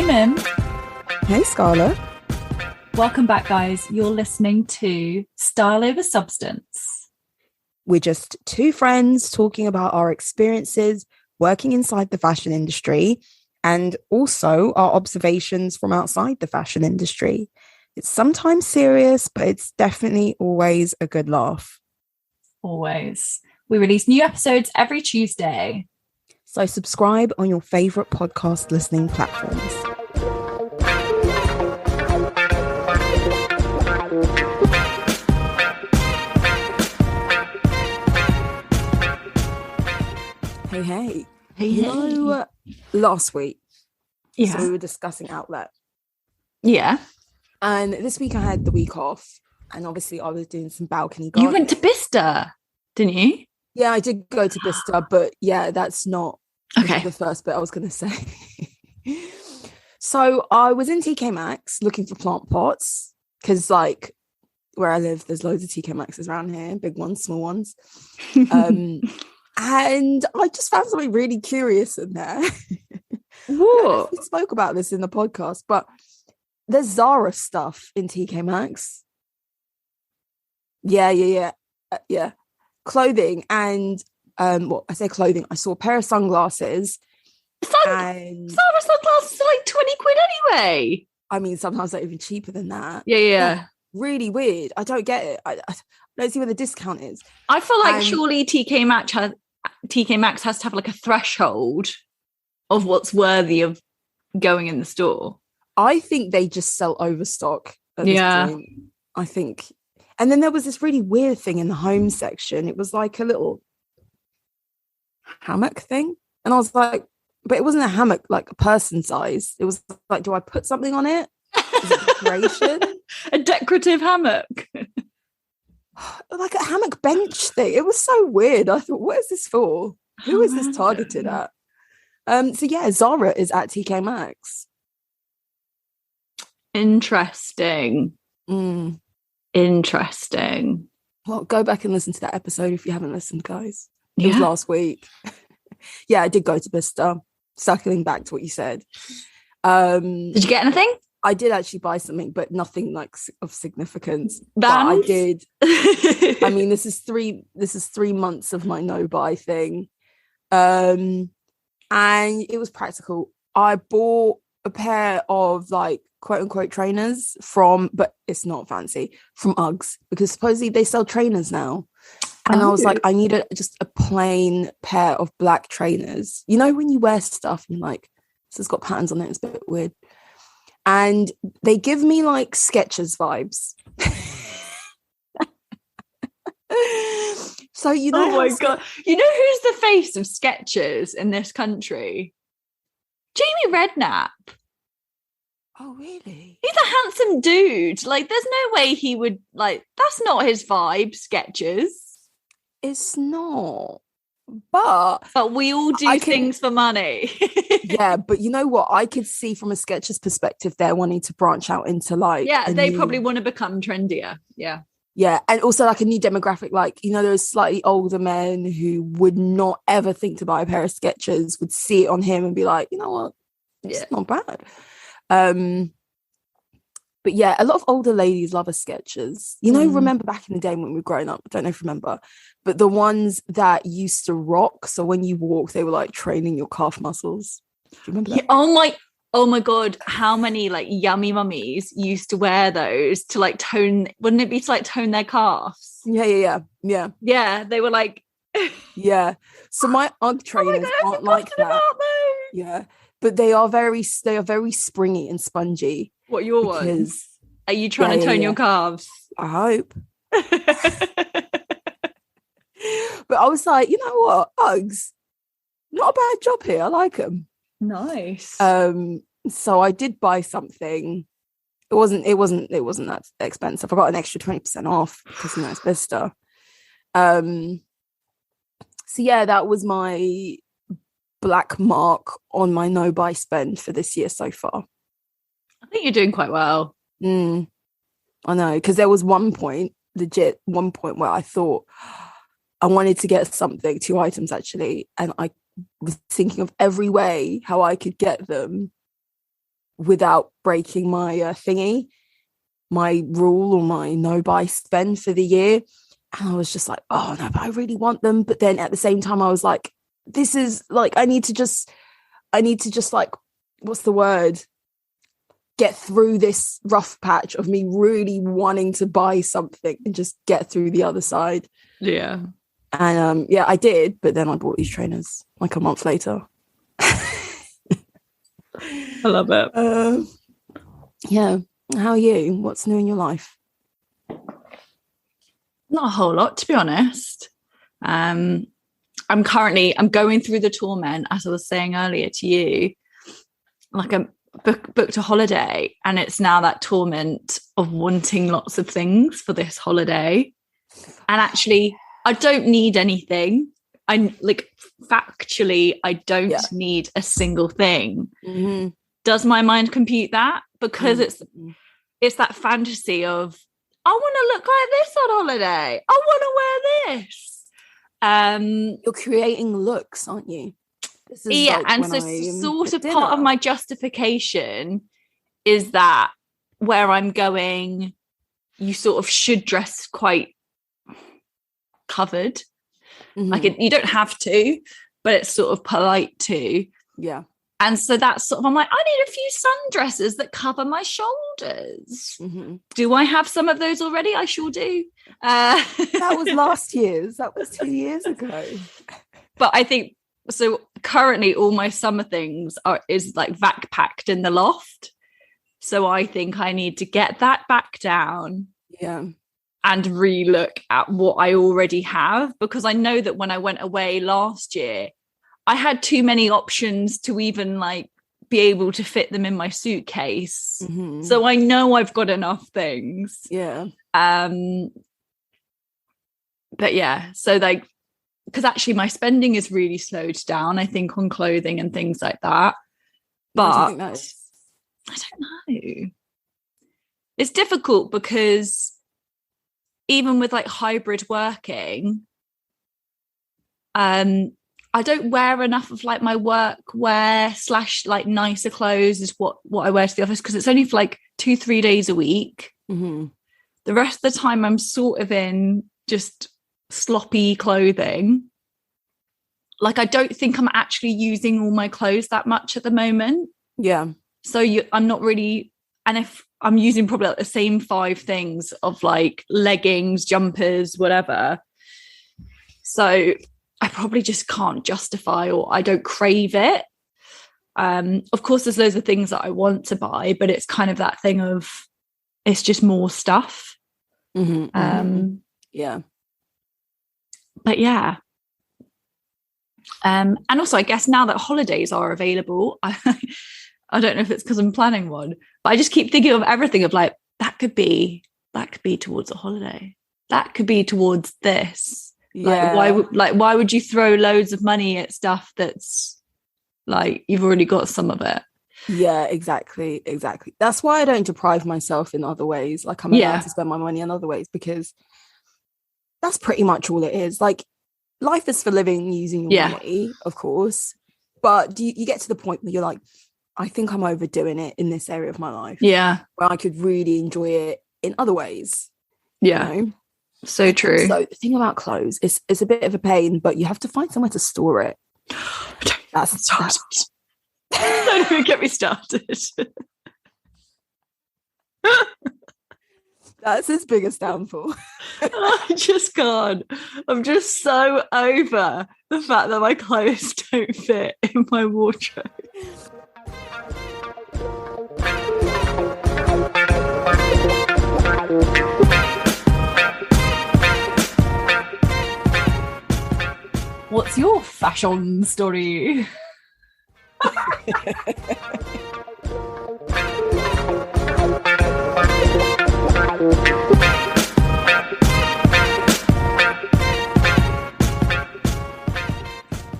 Hey, Mim. Hey, Scarlett. Welcome back, guys. You're listening to StyleOverSubstance. We're just two friends talking about our experiences working inside the fashion industry and also our observations from outside the fashion industry. It's sometimes serious, but it's definitely always a good laugh. Always. We release new episodes every Tuesday. So subscribe on your favorite podcast listening platforms. Hey. You know, last week, so we were discussing outlet. Yeah. And this week I had the week off. And obviously I was doing some balcony gardening. You went to Bicester, didn't you? Yeah, I did go to Bicester, but yeah, that's not the first bit I was going to say. So I was in TK Maxx looking for plant pots because, like, where I live, there's loads of TK Maxx's around here, big ones, small ones. And I just found something really curious in there. What? We spoke about this in the podcast, but there's Zara stuff in TK Maxx. Yeah. Clothing and I say clothing. I saw a pair of sunglasses. And Zara sunglasses are like 20 quid anyway. I mean, sometimes they're even cheaper than that. Yeah. Really weird. I don't get it. I don't see where the discount is. I feel like surely TK Maxx has to have like a threshold of what's worthy of going in the store. I think they just sell overstock at this point. I think. And then there was this really weird thing in the home section. It was like a little hammock thing. And I was like, but it wasn't a hammock like a person size. It was like, do I put something on it? Is it decoration? A decorative hammock. Like a hammock bench thing. It was so weird. I thought, what is this for? Who is this targeted at? So yeah, Zara is at TK Maxx. Interesting. Interesting. Well, go back and listen to that episode if you haven't listened, guys. It was last week. Yeah, I did go to Bicester. Circling back to what you said. Did you get anything? I did actually buy something, but nothing like of significance. Vans? But I did. I mean, this is 3 months of my no buy thing. And it was practical. I bought a pair of like quote unquote trainers but it's not fancy, from Uggs, because supposedly they sell trainers now. And I was like, I needed just a plain pair of black trainers. You know, when you wear stuff and like, this has got patterns on it, it's a bit weird. And they give me like Skechers vibes. So, you know. Oh my God. You know who's the face of Skechers in this country? Jamie Redknapp. Oh, really? He's a handsome dude. Like, there's no way he would, like, that's not his vibe, Skechers. It's not. But we all do things for money. Yeah, but you know what? I could see from a Skechers perspective, they're wanting to branch out into like... Yeah, they probably want to become trendier. Yeah. Yeah, and also like a new demographic, like, you know, those slightly older men who would not ever think to buy a pair of Skechers, would see it on him and be like, you know what? It's not bad. But yeah, a lot of older ladies love a Skechers. You know, remember back in the day when we were growing up? I don't know if you remember, but the ones that used to rock. So when you walk, they were like training your calf muscles. Do you remember that? Yeah, oh my God, how many like yummy mummies used to wear those to like tone, wouldn't it be to like tone their calves? Yeah. Yeah, they were like... Yeah. So my Ugg trainers aren't like that. Yeah. But they are very springy and spongy. What, your ones? Are you trying to tone your calves? I hope. But I was like, you know what? Uggs, not a bad job here. I like them. Nice. So I did buy something. It wasn't that expensive. I got an extra 20% off because, you know, it's Bicester. So yeah, that was my black mark on my no buy spend for this year so far. I think you're doing quite well. I know, because there was one point where I thought I wanted to get something, 2 items actually, and I was thinking of every way how I could get them without breaking my thingy, my rule or my no buy spend for the year. And I was just like, oh no, but I really want them. But then at the same time, I was like, this is like, I need to just like, what's the word? Get through this rough patch of me really wanting to buy something and just get through the other side. Yeah. And yeah, I did. But then I bought these trainers like a month later. I love it. Yeah. How are you? What's new in your life? Not a whole lot, to be honest. I'm going through the torment, as I was saying earlier to you. Like I'm booked a holiday, and it's now that torment of wanting lots of things for this holiday. And actually, I don't need anything. I like factually, I don't need a single thing. Mm-hmm. Does my mind compute that? Because it's that fantasy of, I want to look like this on holiday. I want to wear this. You're creating looks, aren't you? This is yeah, like and so sort of part of my justification is that where I'm going, you sort of should dress quite covered. Mm-hmm. Like you don't have to, but it's sort of polite to. Yeah. And so that's sort of, I'm like, I need a few sundresses that cover my shoulders. Mm-hmm. Do I have some of those already? I sure do. That was last year's. That was 2 years ago. But I think, so currently all my summer things is like vac packed in the loft. So I think I need to get that back down. Yeah. And relook at what I already have, because I know that when I went away last year, I had too many options to even like be able to fit them in my suitcase. Mm-hmm. So I know I've got enough things. Yeah. But yeah, so like, because actually my spending is really slowed down, I think, on clothing and things like that. But what do you think that is? I don't know. It's difficult because even with like hybrid working, I don't wear enough of like my work wear / like nicer clothes is what I wear to the office, because it's only for like 2-3 days a week. Mm-hmm. The rest of the time I'm sort of in just sloppy clothing. Like I don't think I'm actually using all my clothes that much at the moment. Yeah. So I'm not really, and if I'm using probably like the same 5 things of like leggings, jumpers, whatever. So I probably just can't justify, or I don't crave it. Of course, there's loads of things that I want to buy, but it's kind of that thing of, it's just more stuff. Mm-hmm, yeah. But yeah. And also, I guess now that holidays are available, I don't know if it's because I'm planning one, but I just keep thinking of everything of like, that could be towards a holiday. That could be towards this. Yeah. Why would you throw loads of money at stuff that's like you've already got some of it? Yeah, exactly. That's why I don't deprive myself in other ways. Like I'm allowed to spend my money in other ways, because that's pretty much all it is. Like life is for living using your money, of course, but you get to the point where you're like, I think I'm overdoing it in this area of my life. Yeah, where I could really enjoy it in other ways. Yeah. You know? So true. So the thing about clothes is it's a bit of a pain, but you have to find somewhere to store it. That's don't even get me started. That's his biggest downfall. I just can't. I'm just so over the fact that my clothes don't fit in my wardrobe. What's your fashion story?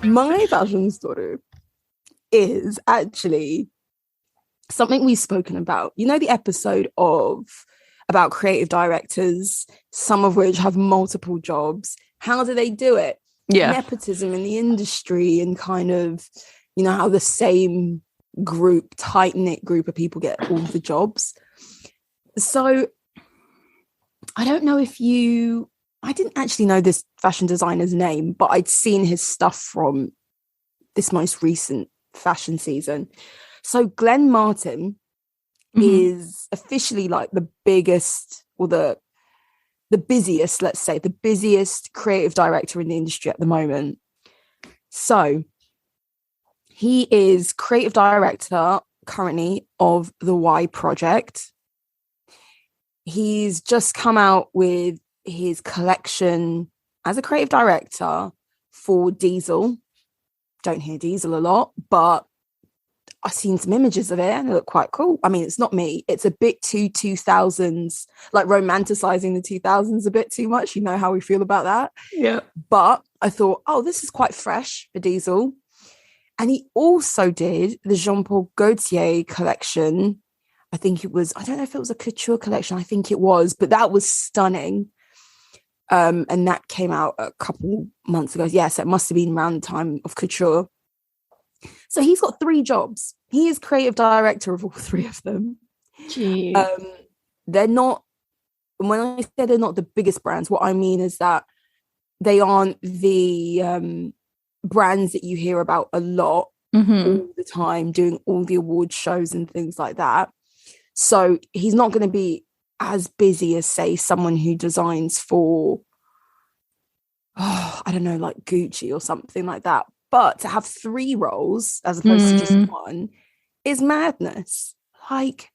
My fashion story is actually something we've spoken about. You know, the episode about creative directors, some of which have multiple jobs. How do they do it? Yeah. Nepotism in the industry, and kind of, you know, how the same tight-knit group of people get all the jobs. So I don't know if I didn't actually know this fashion designer's name, but I'd seen his stuff from this most recent fashion season. So Glenn Martin is officially like the biggest, or the busiest, let's say, the busiest creative director in the industry at the moment. So he is creative director currently of the Y Project. He's just come out with his collection as a creative director for Diesel. Don't hear Diesel a lot, but I've seen some images of it and they look quite cool. I mean, it's not me. It's a bit too 2000s, like romanticizing the 2000s a bit too much. You know how we feel about that. Yeah. But I thought, oh, this is quite fresh for Diesel. And he also did the Jean-Paul Gaultier collection. I think it was, I don't know if it was a couture collection. I think it was, but that was stunning. And that came out a couple months ago. Yes, it must have been around the time of couture. So he's got 3 jobs. He is creative director of all 3 of them. Jeez. They're not, when I say they're not the biggest brands, what I mean is that they aren't the brands that you hear about a lot all the time, doing all the award shows and things like that. So he's not going to be as busy as, say, someone who designs for, I don't know, like Gucci or something like that. But to have 3 roles as opposed to just one is madness. Like,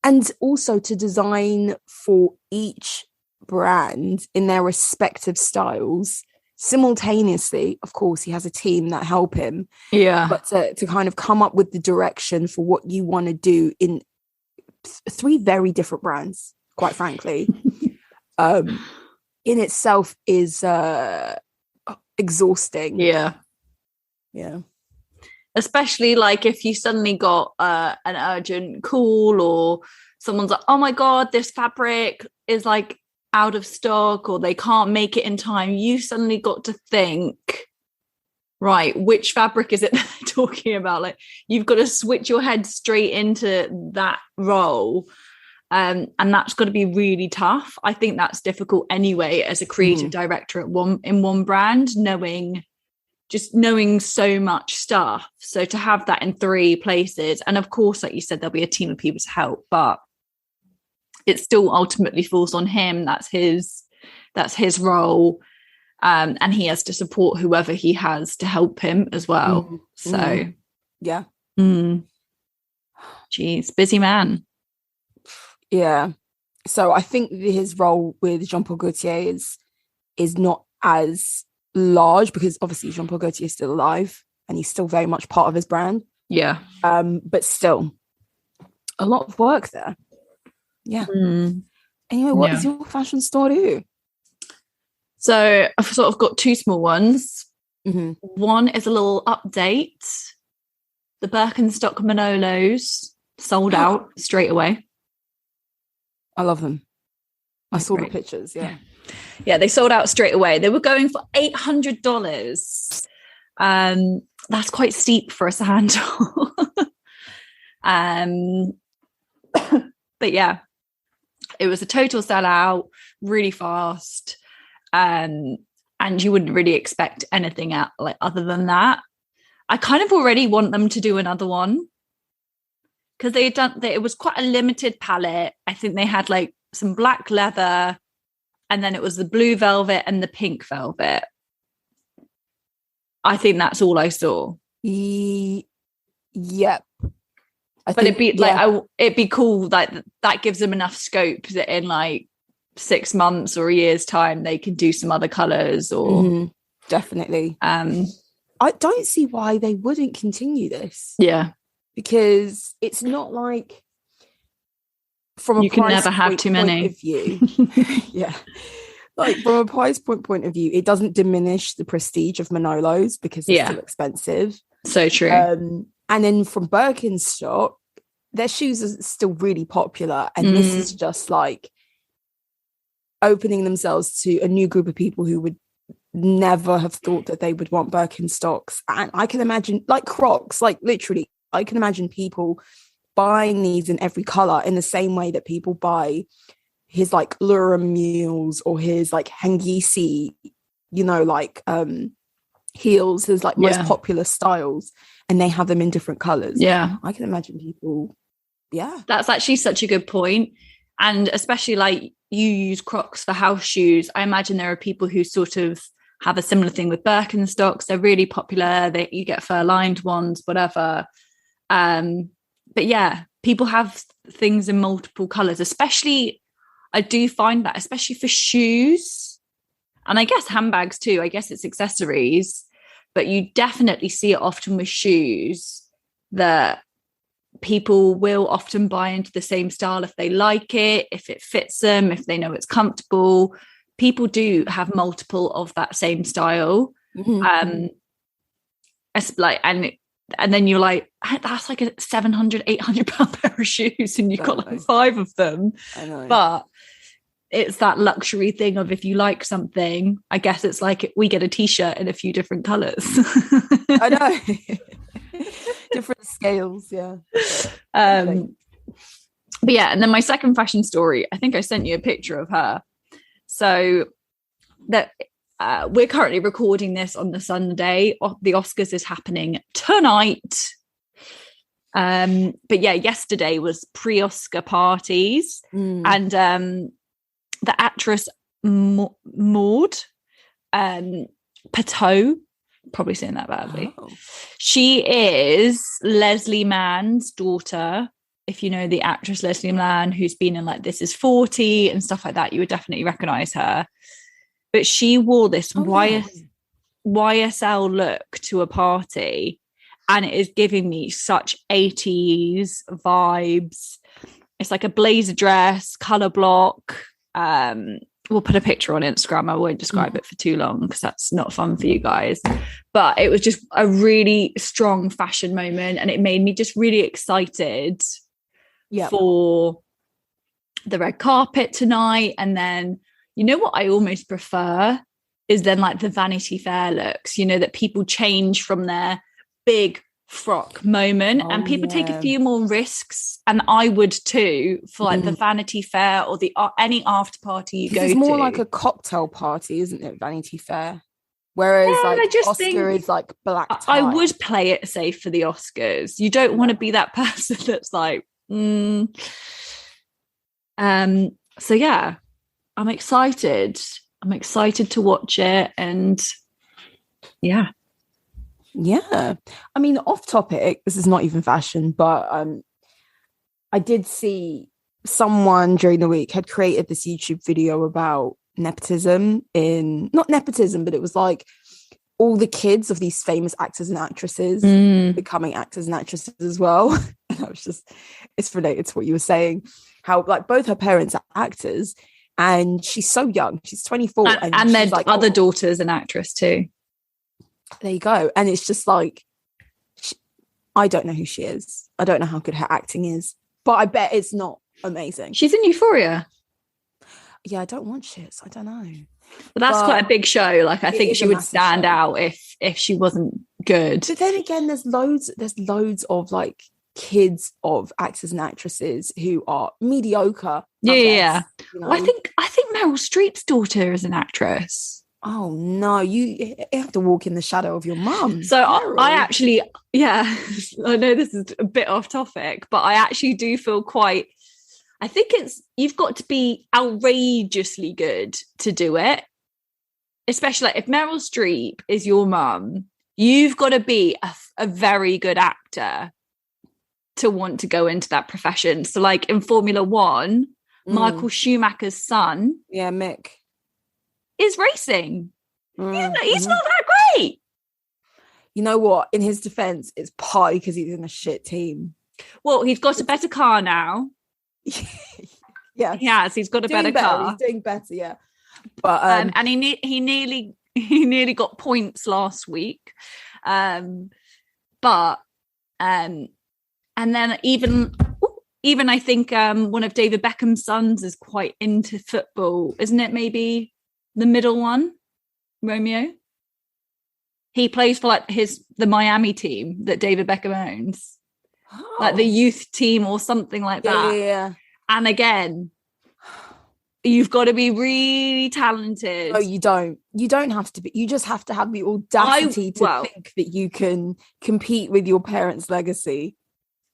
and also to design for each brand in their respective styles simultaneously. Of course, he has a team that help him. Yeah. But to kind of come up with the direction for what you want to do in 3 very different brands, quite frankly, in itself is exhausting. Yeah. Especially like if you suddenly got an urgent call, or someone's like, oh my god, this fabric is like out of stock, or they can't make it in time, you suddenly got to think, right, which fabric is it they're talking about? Like, you've got to switch your head straight into that role. And that's got to be really tough. I think that's difficult anyway as a creative director in one brand, knowing so much stuff. So to have that in 3 places, and of course, like you said, there'll be a team of people to help, but it still ultimately falls on him. That's his role. And he has to support whoever he has to help him as well. So yeah. Geez, busy man. Yeah. So I think his role with Jean-Paul Gaultier is not as large, because obviously Jean-Paul Gaultier is still alive and he's still very much part of his brand. Yeah. But still a lot of work there. Yeah. Anyway, what is your fashion story? So I've sort of got 2 small ones. One is a little update. The Birkenstock Manolos sold out straight away. I love them. I saw the pictures. Yeah, they sold out straight away. They were going for $800. That's quite steep for a sandal. But yeah, it was a total sellout, really fast. And you wouldn't really expect anything other than that. I kind of already want them to do another one, because it was quite a limited palette. I think they had like some black leather, and then it was the blue velvet and the pink velvet. I think that's all I saw. Yep. It'd be cool. Like that gives them enough scope that in like 6 months or a year's time they can do some other colors, or definitely. I don't see why they wouldn't continue this. Yeah, because it's not like, from a you can never have too many of view. Yeah, like from a price point of view, it doesn't diminish the prestige of Manolos, because it's still expensive. So true. And then from Birkenstock, their shoes are still really popular, and this is just like opening themselves to a new group of people who would never have thought that they would want Birkenstocks. And I can imagine, like Crocs, like literally I can imagine people buying these in every color in the same way that people buy his like Luram mules or his like Hangisi, you know, like heels, his like most popular styles, and they have them in different colors. Yeah, I can imagine people. Yeah, that's actually such a good point. And especially like you use Crocs for house shoes, I imagine there are people who sort of have a similar thing with Birkenstocks. They're really popular. You get fur lined ones, whatever. But yeah, people have things in multiple colors, especially I do find that, especially for shoes, and I guess handbags too. I guess it's accessories, but you definitely see it often with shoes that people will often buy into the same style if they like it, if it fits them, if they know it's comfortable. People do have multiple of that same style. It's like, and then you're like, that's like a 700-800 pound pair of shoes, and you've got like 5 of them. I know. But it's that luxury thing of, if you like something, I guess it's like we get a t-shirt in a few different colors. I know. Different scales, yeah. But yeah, and then my second fashion story, I think I sent you a picture of her. So that we're currently recording this on the Sunday. The Oscars is happening tonight. But yeah, yesterday was pre-Oscar parties, and the actress Maud Pateau, probably saying that badly. She is Leslie Mann's daughter. If you know the actress Leslie Mann, who's been in like This Is 40 and stuff like that, you would definitely recognize her. But she wore this YSL look to a party, and it is giving me such 80s vibes. It's like a blazer dress, color block. We'll put a picture on Instagram. I won't describe it for too long because that's not fun for you guys. But it was just a really strong fashion moment, and it made me just really excited for the red carpet tonight. And then, you know what I almost prefer is then like the Vanity Fair looks, you know, that people change from their big frock moment, and people take a few more risks, and I would too, for like the Vanity Fair or the any after party you go to. It's more like a cocktail party, isn't it? Vanity Fair, whereas like Oscar is like black tie. I would play it safe for the Oscars. You don't want to be that person that's like so yeah, I'm excited to watch it. And yeah, I mean, off topic, this is not even fashion, but I did see someone during the week had created this YouTube video about nepotism, not nepotism, but it was like all the kids of these famous actors and actresses becoming actors and actresses as well. And I was just, it's related to what you were saying, how like both her parents are actors, and she's so young, she's 24, and their like, other daughter's an actress too. There you go. And it's just like, I don't know who she is. I don't know how good her acting is, but I bet it's not amazing. She's in Euphoria. Yeah, I don't watch it, so I don't know. But that's quite a big show. Like, I think she would stand out if she wasn't good. But then again, there's loads of like kids of actors and actresses who are mediocre. Yeah. You know? Well, I think Meryl Streep's daughter is an actress. Oh no, you have to walk in the shadow of your mum. So I actually, I know this is a bit off topic, but I actually do feel quite, I think you've got to be outrageously good to do it. Especially like if Meryl Streep is your mum, you've got to be a very good actor to want to go into that profession. So like in Formula One, Michael Schumacher's son, Mick, is racing. He's not that great. You know what? In his defense, it's partly because he's in a shit team. Well, he's got a better car now. Yeah, he has. He's got a better car. He's doing better, yeah. But and he nearly got points last week. But and then even I think one of David Beckham's sons is quite into football, isn't it? Maybe the middle one, Romeo. He plays for like the Miami team that David Beckham owns. like the youth team or something like that. Yeah. And again, you've got to be really talented. No, you don't. You don't have to be. You just have to have the audacity to think that you can compete with your parents' legacy.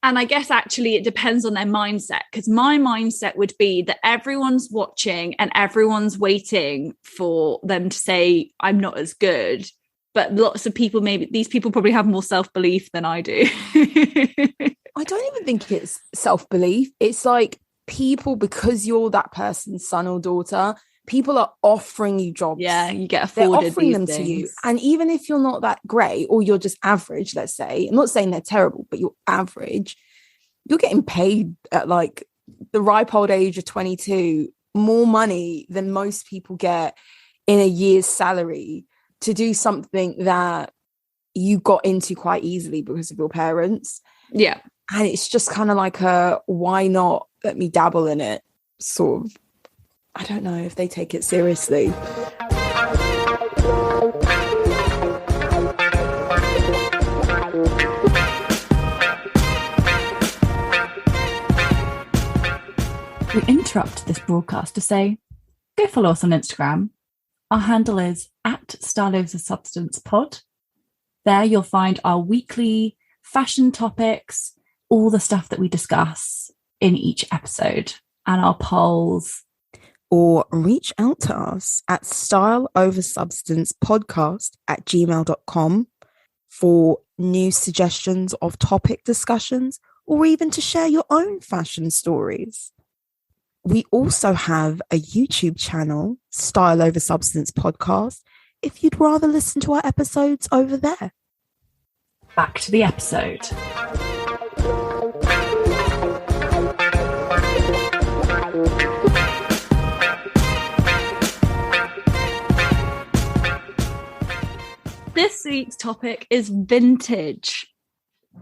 And I guess actually it depends on their mindset, because my mindset would be that everyone's watching and everyone's waiting for them to say, I'm not as good. But lots of people, maybe these people probably have more self-belief than I do. I don't even think it's self-belief. It's like people, because you're that person's son or daughter, people are offering you jobs. Yeah, you get afforded. They're offering them to you. And even if you're not that great, or you're just average, let's say, I'm not saying they're terrible, but you're average, you're getting paid at like the ripe old age of 22 more money than most people get in a year's salary to do something that you got into quite easily because of your parents. Yeah. And it's just kind of like a, why not let me dabble in it sort of. I don't know if they take it seriously. We interrupt this broadcast to say, go follow us on Instagram. Our handle is @StyleOverSubstance pod. There you'll find our weekly fashion topics, all the stuff that we discuss in each episode, and our polls. Or reach out to us at StyleOverSubstancePodcast@gmail.com for new suggestions of topic discussions, or even to share your own fashion stories. We also have a YouTube channel, Style Over Substance Podcast, if you'd rather listen to our episodes over there. Back to the episode. This week's topic is vintage.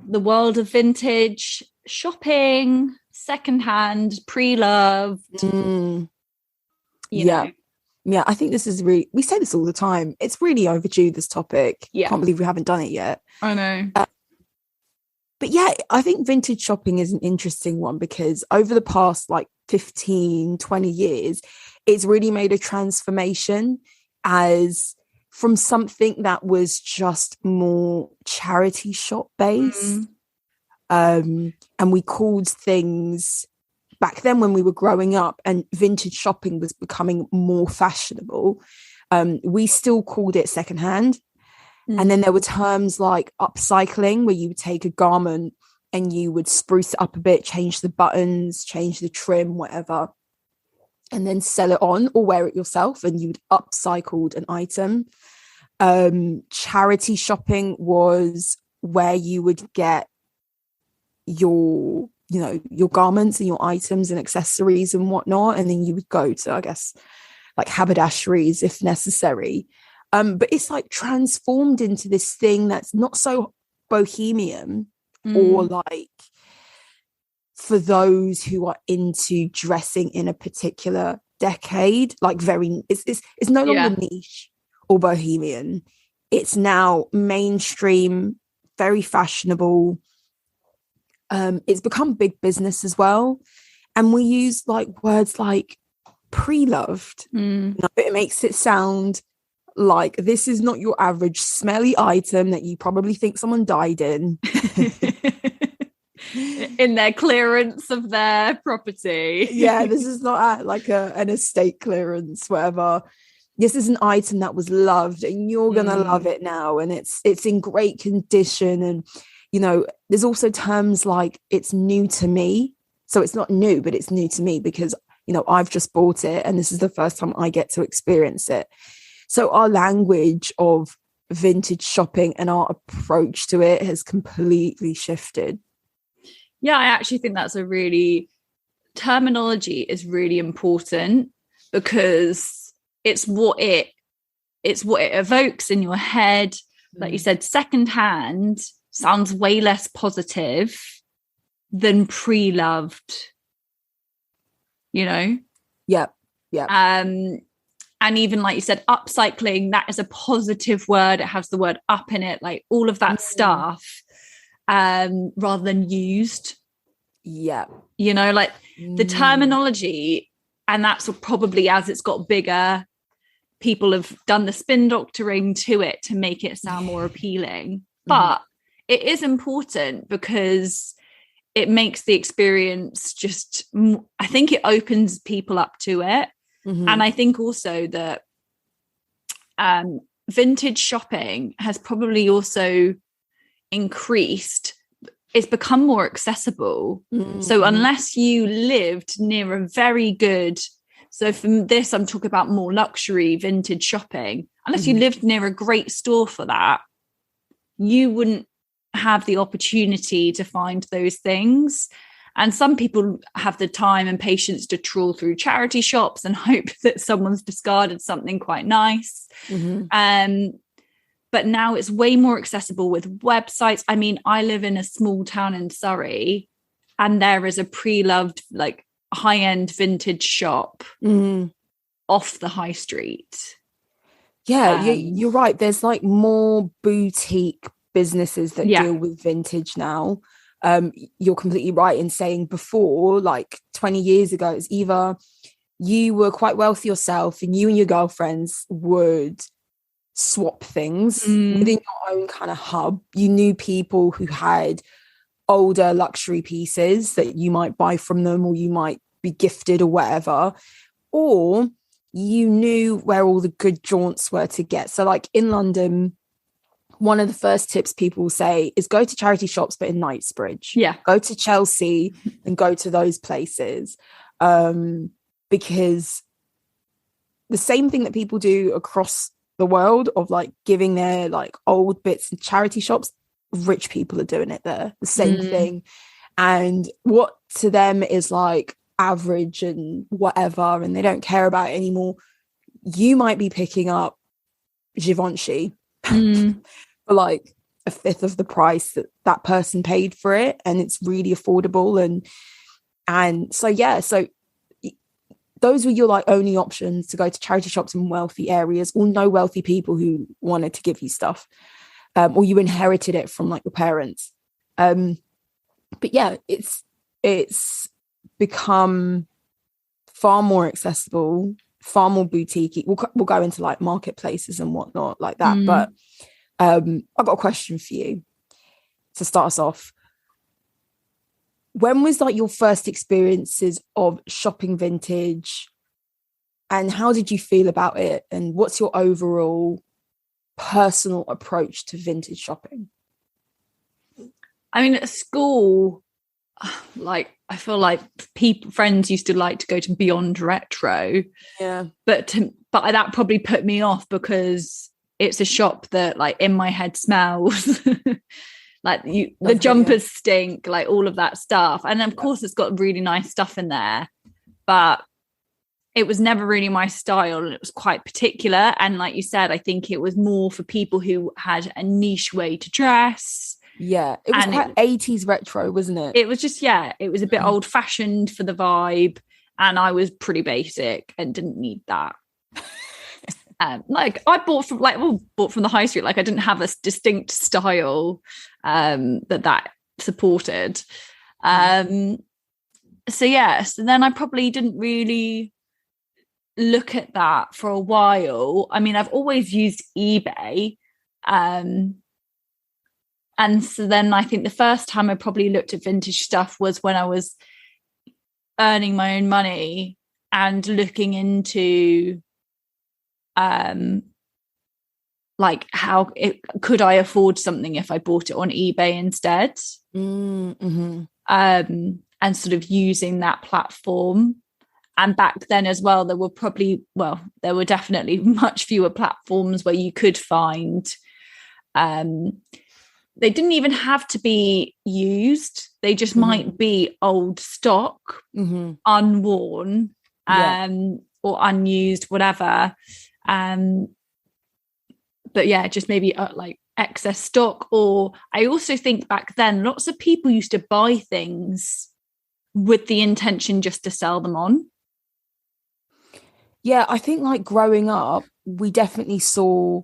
The world of vintage shopping, secondhand, pre-loved. Yeah. Yeah, I think this is really, we say this all the time. It's really overdue, this topic. Yeah. Can't believe we haven't done it yet. I know. But yeah, I think vintage shopping is an interesting one because over the past like 15, 20 years, it's really made a transformation as from something that was just more charity shop based. And we called things back then when we were growing up and vintage shopping was becoming more fashionable. We still called it secondhand. And then there were terms like upcycling, where you would take a garment and you would spruce it up a bit, change the buttons, change the trim, whatever, and then sell it on or wear it yourself, and you'd upcycled an item. Charity shopping was where you would get your garments and your items and accessories and whatnot, and then you would go to, I guess, like haberdasheries if necessary. But it's like transformed into this thing that's not so bohemian or like for those who are into dressing in a particular decade, like it's no longer niche or bohemian. It's now mainstream, very fashionable. It's become big business as well. And we use like words like pre-loved. It makes it sound like this is not your average smelly item that you probably think someone died in. In their clearance of their property. Yeah, this is not an estate clearance, whatever. This is an item that was loved and you're gonna love it now, and it's in great condition. And there's also terms like it's new to me. So it's not new, but it's new to me because I've just bought it and this is the first time I get to experience it. So our language of vintage shopping and our approach to it has completely shifted. Yeah, I actually think that's terminology is really important because it's what it evokes in your head. Like you said, secondhand sounds way less positive than pre-loved, Yeah. And even like you said, upcycling, that is a positive word. It has the word up in it, like all of that stuff. rather than used. Yeah. You know, like the terminology, and that's probably as it's got bigger, people have done the spin doctoring to it to make it sound more appealing. But it is important because it makes the experience just, I think it opens people up to it. And I think also that vintage shopping has probably also increased. It's become more accessible. So unless you lived near a very good, so from this, I'm talking about more luxury vintage shopping, unless you lived near a great store for that, you wouldn't have the opportunity to find those things. And some people have the time and patience to trawl through charity shops and hope that someone's discarded something quite nice. But now it's way more accessible with websites. I mean, I live in a small town in Surrey, and there is a Preloved, like, high-end vintage shop off the high street. Yeah, you're right. There's like more boutique businesses that deal with vintage now. You're completely right in saying before, like 20 years ago, it's either you were quite wealthy yourself and you and your girlfriends would swap things within your own kind of hub. You knew people who had older luxury pieces that you might buy from them, or you might be gifted or whatever, or you knew where all the good jaunts were to get. So like in London, one of the first tips people say is go to charity shops, but in Knightsbridge. Go to Chelsea and go to those places, because the same thing that people do across the world of like giving their like old bits in charity shops, rich people are doing it there, the same thing. And what to them is like average and whatever, and they don't care about it anymore, you might be picking up Givenchy for like a fifth of the price that that person paid for it, and it's really affordable. And so so those were your like only options, to go to charity shops in wealthy areas, or know wealthy people who wanted to give you stuff, or you inherited it from like your parents. But yeah, it's become far more accessible, far more boutique. We'll go into like marketplaces and whatnot like that. But I've got a question for you to start us off. When was like your first experiences of shopping vintage, and how did you feel about it? And what's your overall personal approach to vintage shopping? I mean, at school, like I feel like friends used to like to go to Beyond Retro. But that probably put me off because it's a shop that like in my head smells. Like the jumpers stink, like all of that stuff. And of course it's got really nice stuff in there, but it was never really my style, and it was quite particular. And like you said, I think it was more for people who had a niche way to dress. It was quite 80s retro, wasn't it? It was just, it was a bit old fashioned for the vibe, and I was pretty basic and didn't need that. Like I bought from the high street. Like I didn't have a distinct style that supported. So then I probably didn't really look at that for a while. I mean, I've always used eBay. And so then I think the first time I probably looked at vintage stuff was when I was earning my own money and looking into like how could I afford something if I bought it on eBay instead, and sort of using that platform. And back then as well, there were definitely much fewer platforms where you could find, they didn't even have to be used, they just might be old stock, unworn, or unused, whatever. But just maybe like excess stock. Or I also think back then lots of people used to buy things with the intention just to sell them on. I think like growing up we definitely saw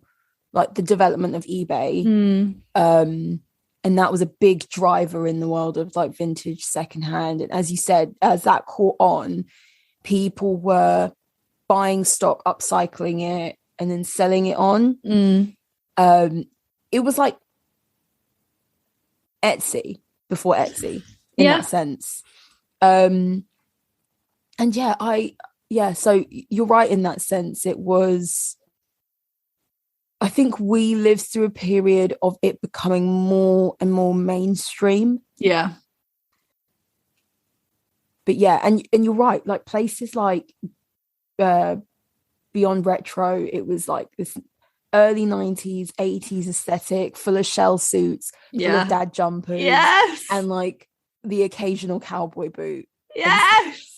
like the development of eBay, And that was a big driver in the world of like vintage secondhand. And as you said, as that caught on, people were buying stock, upcycling it, and then selling it on. It was like Etsy before Etsy in that sense. And so you're right in that sense. It was, I think we lived through a period of it becoming more and more mainstream. Yeah. But yeah, and you're right, like places like Beyond Retro, it was like this early 90s, 80s aesthetic, full of shell suits, full of dad jumpers, and like the occasional cowboy boot. Yes.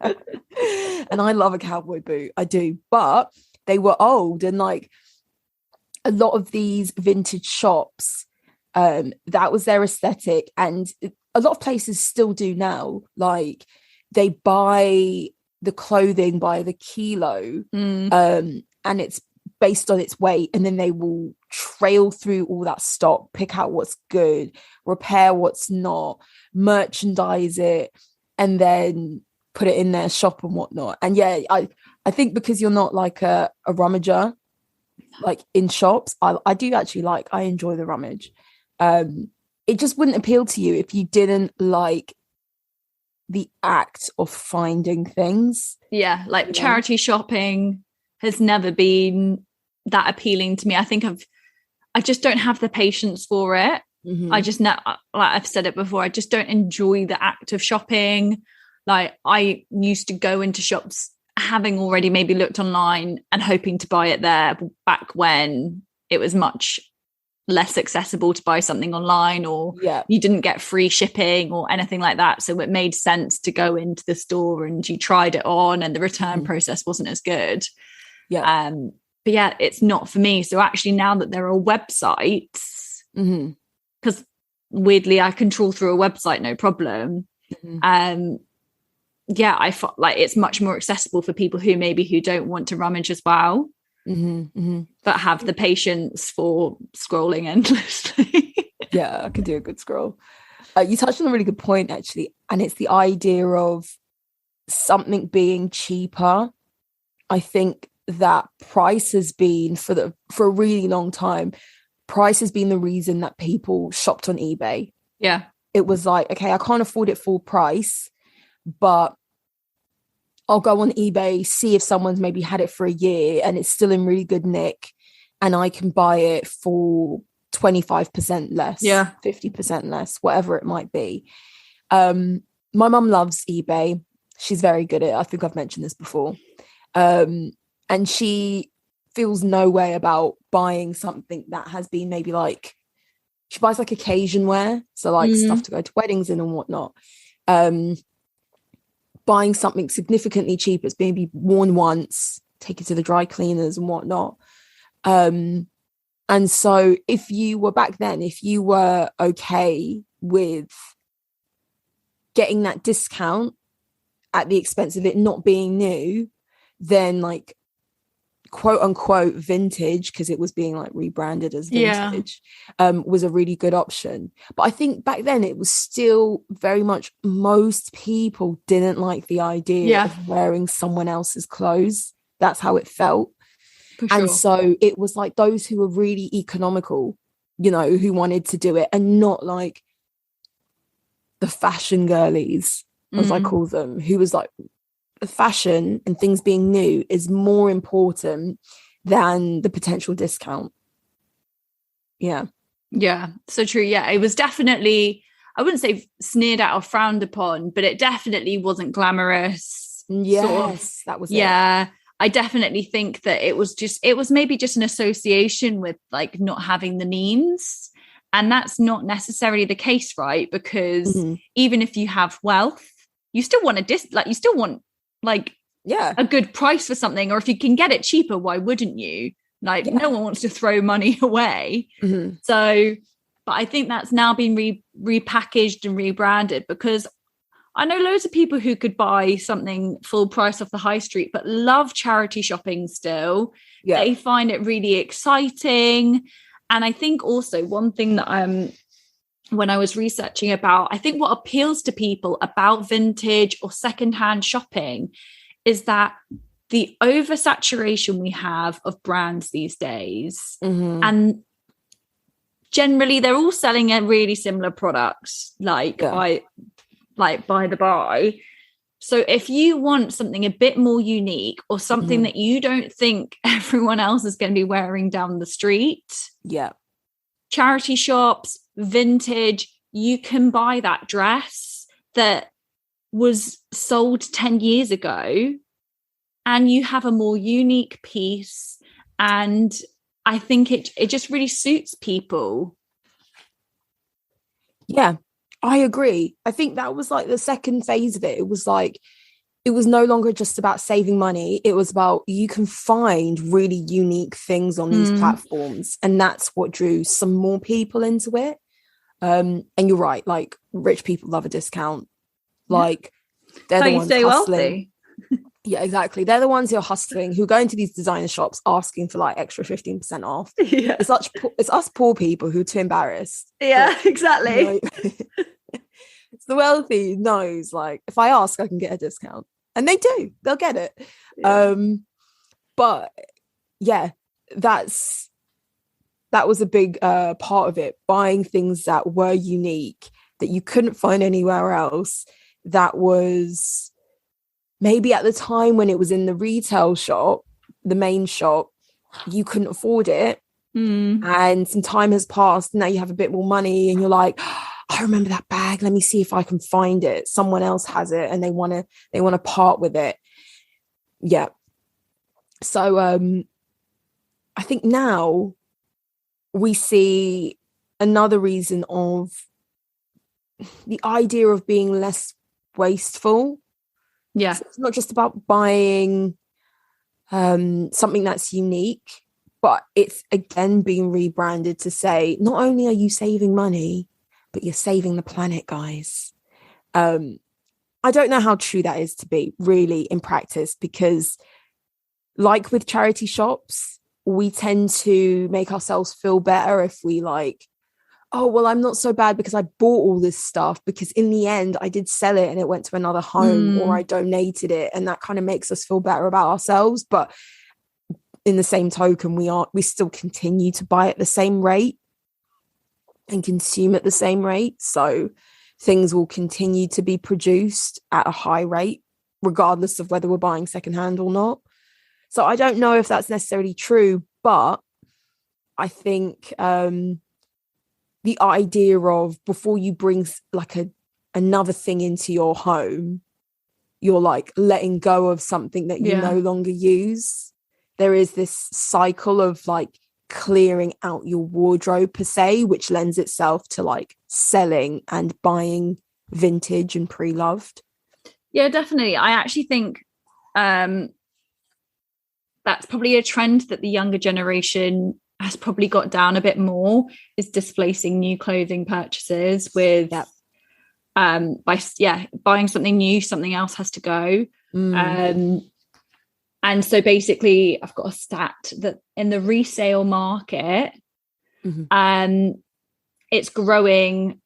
And I love a cowboy boot, I do, but they were old, and like a lot of these vintage shops, that was their aesthetic, and a lot of places still do now. Like they buy the clothing by the kilo, and it's based on its weight, and then they will trail through all that stock, pick out what's good, repair what's not, merchandise it, and then put it in their shop and whatnot. And yeah, I think because you're not like a rummager like in shops, I do actually like, I enjoy the rummage. It just wouldn't appeal to you if you didn't like the act of finding things. Yeah, like charity shopping has never been that appealing to me. I think I just don't have the patience for it. I just know, like I've said it before, I just don't enjoy the act of shopping. Like I used to go into shops having already maybe looked online and hoping to buy it there back when it was much less accessible to buy something online, or you didn't get free shipping or anything like that. So it made sense to go into the store and you tried it on, and the return process wasn't as good. But yeah, it's not for me. So actually now that there are websites, because weirdly I can trawl through a website no problem. I felt like it's much more accessible for people who don't want to rummage as well, but have the patience for scrolling endlessly. I could do a good scroll. You touched on a really good point actually, and it's the idea of something being cheaper. I think that price has been for a really long time, price has been the reason that people shopped on eBay. It was like, okay, I can't afford it full price, but I'll go on eBay, see if someone's maybe had it for a year and it's still in really good nick, and I can buy it for 25% less, 50% less, whatever it might be. My mum loves eBay. She's very good at it. I think I've mentioned this before. And she feels no way about buying something that has been maybe like, she buys like occasion wear, so like stuff to go to weddings in and whatnot. Buying something significantly cheaper, it's maybe worn once, take it to the dry cleaners and whatnot. And so if you were okay with getting that discount at the expense of it not being new, then like quote unquote vintage, because it was being like rebranded as vintage, was a really good option. But I think back then it was still very much, most people didn't like the idea of wearing someone else's clothes. That's how it felt. And so it was like those who were really economical, who wanted to do it, and not like the fashion girlies, as I call them, who was like, fashion and things being new is more important than the potential discount. So true. It was definitely, I wouldn't say sneered at or frowned upon, but it definitely wasn't glamorous. That was it. I definitely think that it was maybe just an association with like not having the means, and that's not necessarily the case, right? Because even if you have wealth, you still want a good price for something, or if you can get it cheaper, why wouldn't you? Like no one wants to throw money away. So, but I think that's now been repackaged and rebranded, because I know loads of people who could buy something full price off the high street but love charity shopping still. They find it really exciting. And I think also one thing that when I was researching about, I think what appeals to people about vintage or secondhand shopping is that the oversaturation we have of brands these days, and generally they're all selling a really similar product, by the by. So if you want something a bit more unique or something that you don't think everyone else is going to be wearing down the street, charity shops, vintage, you can buy that dress that was sold 10 years ago and you have a more unique piece. And I think it just really suits people. Yeah, I agree. I think that was like the second phase of it. It was like, it was no longer just about saving money. It was about, you can find really unique things on these platforms. And that's what drew some more people into it. And you're right, like rich people love a discount. Like they're the ones hustling. Yeah, exactly. They're the ones who are hustling, who go into these designer shops asking for like extra 15% off. Yeah. It's us poor people who are too embarrassed. Yeah, but, exactly. You know, it's the wealthy knows, like, if I ask, I can get a discount. And they do. They'll get it. Yeah. But yeah, that was a big part of it. Buying things that were unique, that you couldn't find anywhere else. That was maybe at the time when it was in the retail shop, the main shop, you couldn't afford it. And some time has passed. Now you have a bit more money and you're like, oh, I remember that bag. Let me see if I can find it. Someone else has it and they want to part with it. Yeah. So I think now we see another reason of the idea of being less wasteful. Yeah. So it's not just about buying something that's unique, but it's again being rebranded to say, not only are you saving money, but you're saving the planet, guys. I don't know how true that is to be really in practice, because like with charity shops, we tend to make ourselves feel better if we like, oh, well, I'm not so bad because I bought all this stuff, because in the end I did sell it and it went to another home or I donated it. And that kind of makes us feel better about ourselves. But in the same token, we still continue to buy at the same rate and consume at the same rate. So things will continue to be produced at a high rate, regardless of whether we're buying secondhand or not. So I don't know if that's necessarily true, but I think the idea of, before you bring like another thing into your home, you're like letting go of something that you no longer use. There is this cycle of like clearing out your wardrobe per se, which lends itself to like selling and buying vintage and pre-loved. Yeah, definitely. I actually think that's probably a trend that the younger generation has probably got down a bit more, is displacing new clothing purchases with buying something new, something else has to go. And so basically I've got a stat that in the resale market, it's growing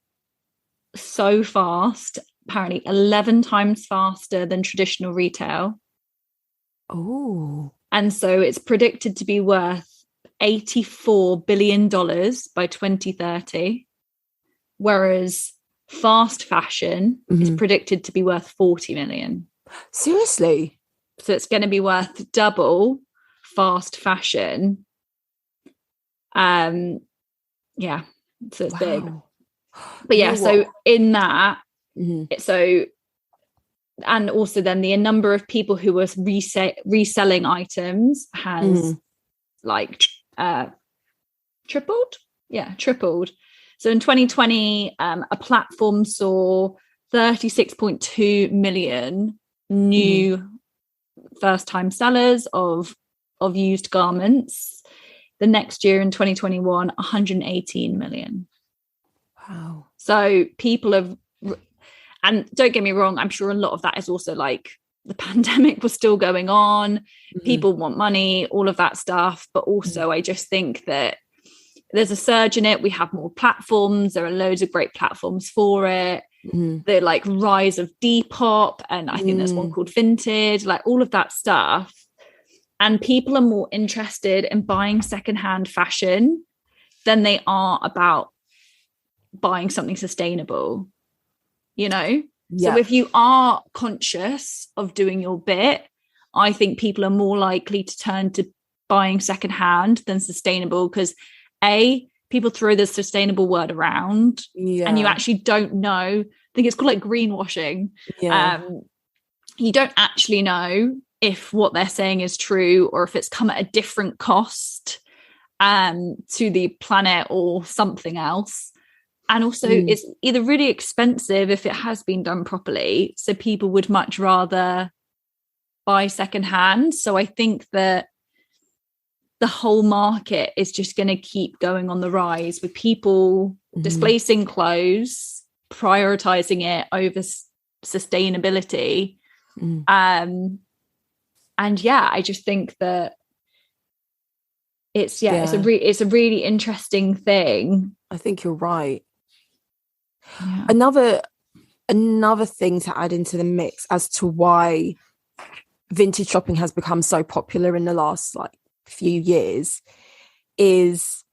so fast, apparently 11 times faster than traditional retail. Oh. And so it's predicted to be worth $84 billion by 2030, whereas fast fashion is predicted to be worth 40 million. Seriously? So it's going to be worth double fast fashion. So it's big. But yeah, so in that, and also then the number of people who were reselling items has tripled. So in 2020 a platform saw 36.2 million new first-time sellers of used garments. The next year in 2021 118 million. Wow. So people have, and don't get me wrong, I'm sure a lot of that is also like the pandemic was still going on, people want money, all of that stuff. But also I just think that there's a surge in it. We have more platforms. There are loads of great platforms for it. The like rise of Depop, and I think there's one called Vinted, like all of that stuff. And people are more interested in buying secondhand fashion than they are about buying something sustainable, you know? Yeah. So if you are conscious of doing your bit, I think people are more likely to turn to buying secondhand than sustainable, because people throw the sustainable word around and you actually don't know. I think it's called like greenwashing. You don't actually know if what they're saying is true, or if it's come at a different cost to the planet or something else. And also it's either really expensive if it has been done properly, so people would much rather buy secondhand. So I think that the whole market is just going to keep going on the rise, with people displacing clothes, prioritizing it over sustainability. And yeah, I just think that it's a really interesting thing. I think you're right. Yeah. Another thing to add into the mix as to why vintage shopping has become so popular in the last like few years is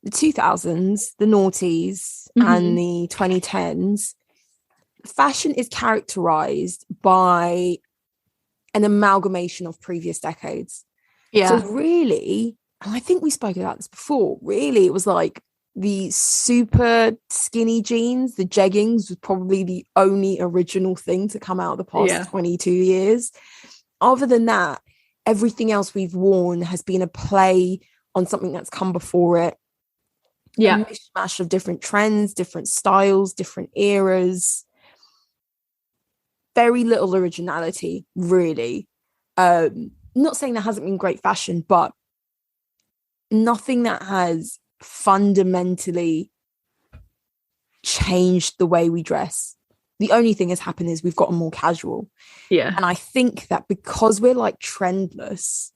the 2000s, the noughties, and the 2010s. Fashion is characterized by an amalgamation of previous decades. So really, and I think we spoke about this before, really it was like the super skinny jeans, the jeggings, was probably the only original thing to come out of the past 22 years. Other than that, everything else we've worn has been a play on something that's come before it. A mishmash of different trends, different styles, different eras. Very little originality, really. Not saying there hasn't been great fashion, but nothing that has fundamentally changed the way we dress. The only thing that's happened is we've gotten more casual. And I think that because we're like trendless,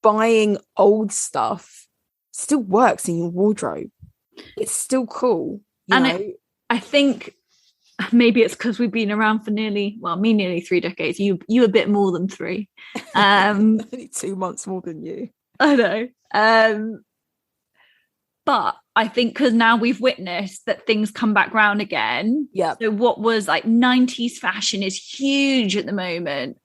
buying old stuff still works in your wardrobe. It's still cool, you know? I think maybe it's because we've been around for nearly 3 decades. You a bit more than 3. Only 2 months more than you. I know. But I think because now we've witnessed that things come back round again. So what was like 90s fashion is huge at the moment.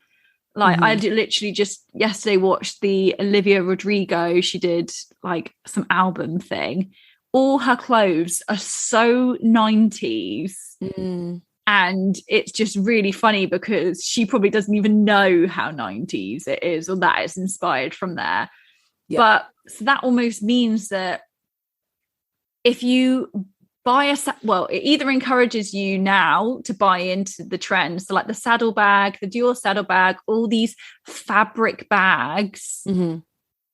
Like I literally just yesterday watched the Olivia Rodrigo. She did like some album thing. All her clothes are so 90s. And it's just really funny because she probably doesn't even know how 90s it is, or that it's inspired from there. But so that almost means that if you buy it either encourages you now to buy into the trends. So like the saddlebag, the Dior saddlebag, all these fabric bags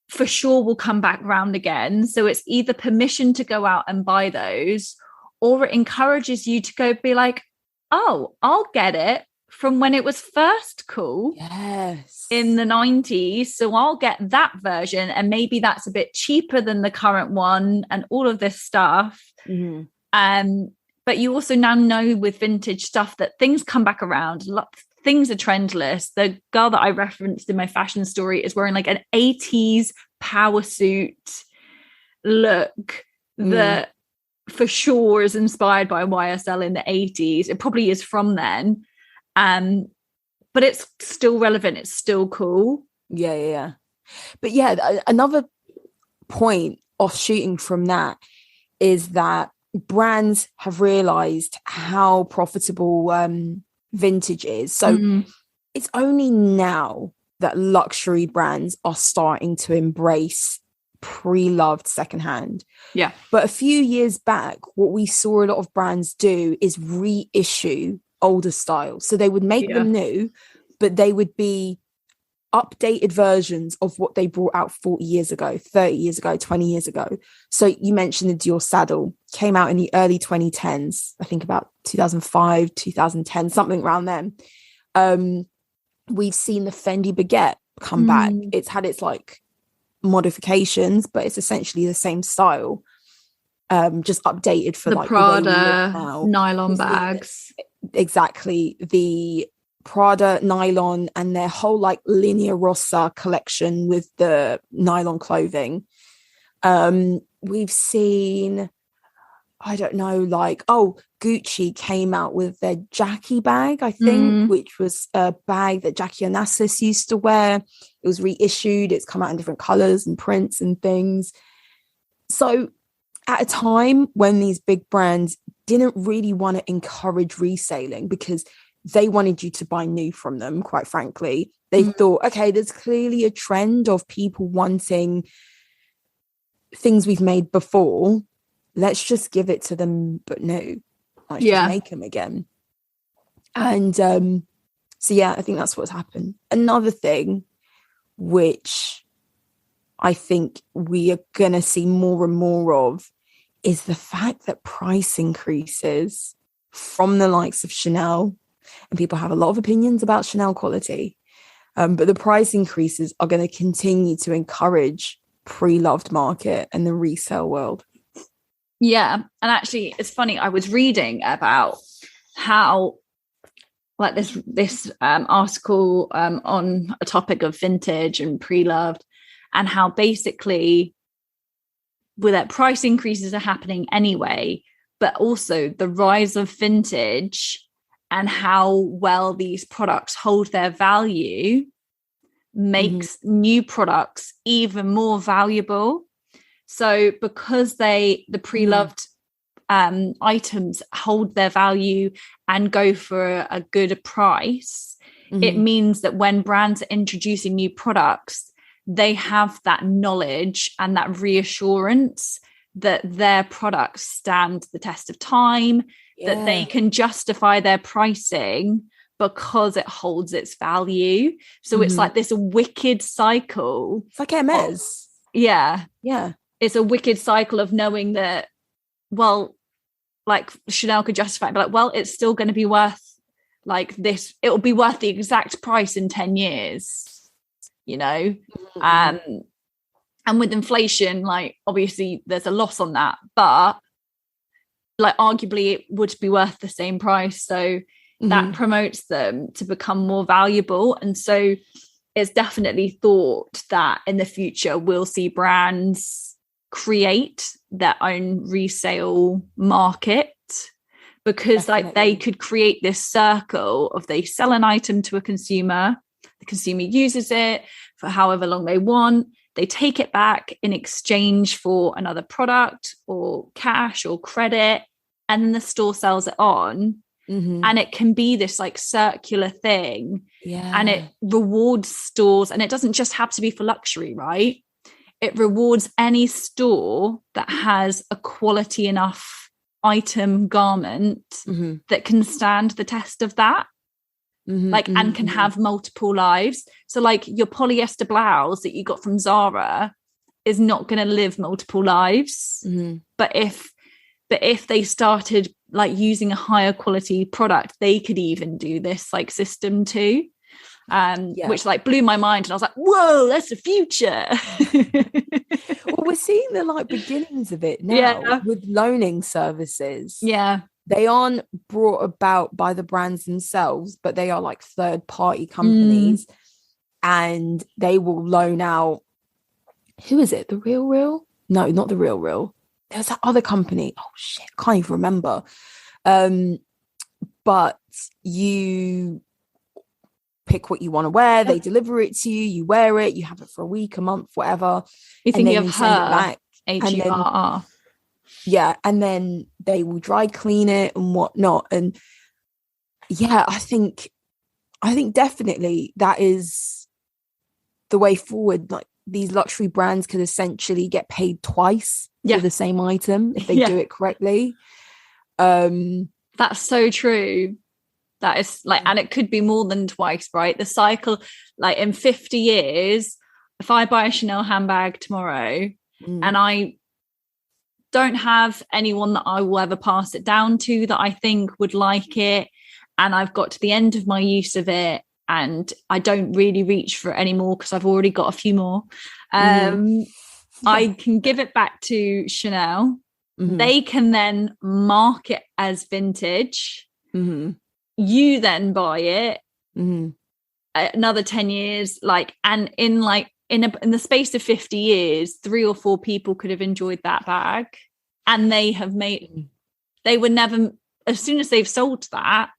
for sure will come back round again. So it's either permission to go out and buy those, or it encourages you to go be like, oh, I'll get it from when it was first cool in the 90s. So I'll get that version, and maybe that's a bit cheaper than the current one, and all of this stuff. But you also now know with vintage stuff that things come back around. Things are trendless. The girl that I referenced in my fashion story is wearing like an 80s power suit look that for sure is inspired by YSL in the 80s. It probably is from then. But it's still relevant. It's still cool. But another point offshooting from that is that brands have realized how profitable vintage is. So it's only now that luxury brands are starting to embrace pre-loved secondhand. But a few years back, what we saw a lot of brands do is reissue older styles. So they would make them new, but they would be updated versions of what they brought out 40 years ago, 30 years ago, 20 years ago. So you mentioned the Dior saddle came out in the early 2010s, I think about 2005, 2010, something around then. We've seen the Fendi Baguette come back. It's had its like modifications, but it's essentially the same style, just updated for the like Prada the way we live now. nylon bags. Exactly, the Prada nylon and their whole like Linea Rossa collection with the nylon clothing. We've seen, I don't know, like, Gucci came out with their Jackie bag, I think, which was a bag that Jackie Onassis used to wear. It was reissued. It's come out in different colors and prints and things. So at a time when these big brands didn't really want to encourage reselling because they wanted you to buy new from them, quite frankly, they thought, okay, there's clearly a trend of people wanting things we've made before. Let's just give it to them, but new. Let's just make them again. And so, yeah, I think that's what's happened. Another thing, which I think we are going to see more and more of, is the fact that price increases from the likes of Chanel, and people have a lot of opinions about Chanel quality, but the price increases are going to continue to encourage pre-loved market and the resale world. Yeah. And actually, it's funny, I was reading about how, like, this article on a topic of vintage and pre-loved, and how basically with that price increases are happening anyway, but also the rise of vintage and how well these products hold their value makes new products even more valuable. So because the pre-loved items hold their value and go for a good price, it means that when brands are introducing new products, they have that knowledge and that reassurance that their products stand the test of time, that they can justify their pricing because it holds its value. So it's like this wicked cycle. It's like Hermes. Yeah. It's a wicked cycle of knowing that, well, like Chanel could justify it, but like, well, it's still going to be worth like this. It'll be worth the exact price in 10 years, you know? And with inflation, like obviously there's a loss on that, but like arguably it would be worth the same price. So that promotes them to become more valuable. And so it's definitely thought that in the future we'll see brands create their own resale market, because like they could create this circle of, they sell an item to a consumer, the consumer uses it for however long they want, they take it back in exchange for another product or cash or credit, and then the store sells it on. And it can be this like circular thing, and it rewards stores, and it doesn't just have to be for luxury, right? It rewards any store that has a quality enough item garment that can stand the test of that, and can have multiple lives. So like your polyester blouse that you got from Zara is not going to live multiple lives. But if they started like using a higher quality product, they could even do this like system too, which like blew my mind. And I was like, whoa, that's the future. Well, we're seeing the like beginnings of it now with loaning services. They aren't brought about by the brands themselves, but they are like third party companies, and they will loan out. Who is it? The Real Real? No, not the Real Real. There's that other company. Oh shit, I can't even remember. But you pick what you want to wear. They deliver it to you. You wear it. You have it for a week, a month, whatever. You think of her, HURR. Yeah, and then they will dry clean it and whatnot. And yeah, I think definitely that is the way forward. Like these luxury brands could essentially get paid twice for the same item if they do it correctly. That's so true. That is like, and it could be more than twice, right? The cycle, like in 50 years, if I buy a Chanel handbag tomorrow and I don't have anyone that I will ever pass it down to that I think would like it, and I've got to the end of my use of it and I don't really reach for it anymore because I've already got a few more. I can give it back to Chanel. They can then mark it as vintage. You then buy it another 10 years, and in the space of 50 years, 3 or 4 people could have enjoyed that bag, and they were never, as soon as they've sold that,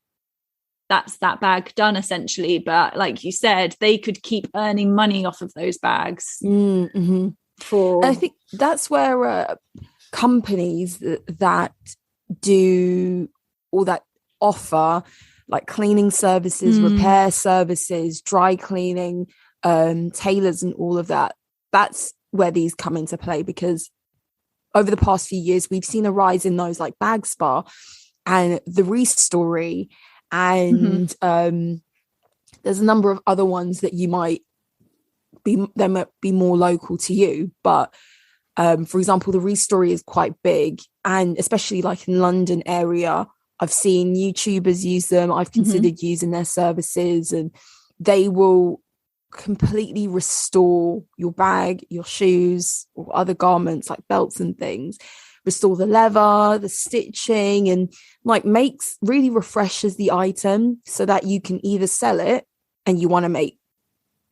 that's that bag done essentially. But like you said, they could keep earning money off of those bags. I think that's where companies that do or that offer like cleaning services, repair services, dry cleaning, tailors and all of that, that's where these come into play, because over the past few years we've seen a rise in those like Bag Spa and the Restory, and there's a number of other ones that might be more local to you, but for example, the Restory is quite big, and especially like in London area, I've seen YouTubers use them. I've considered using their services, and they will completely restore your bag, your shoes, or other garments like belts and things, restore the leather, the stitching, and like really refreshes the item so that you can either sell it and you want to make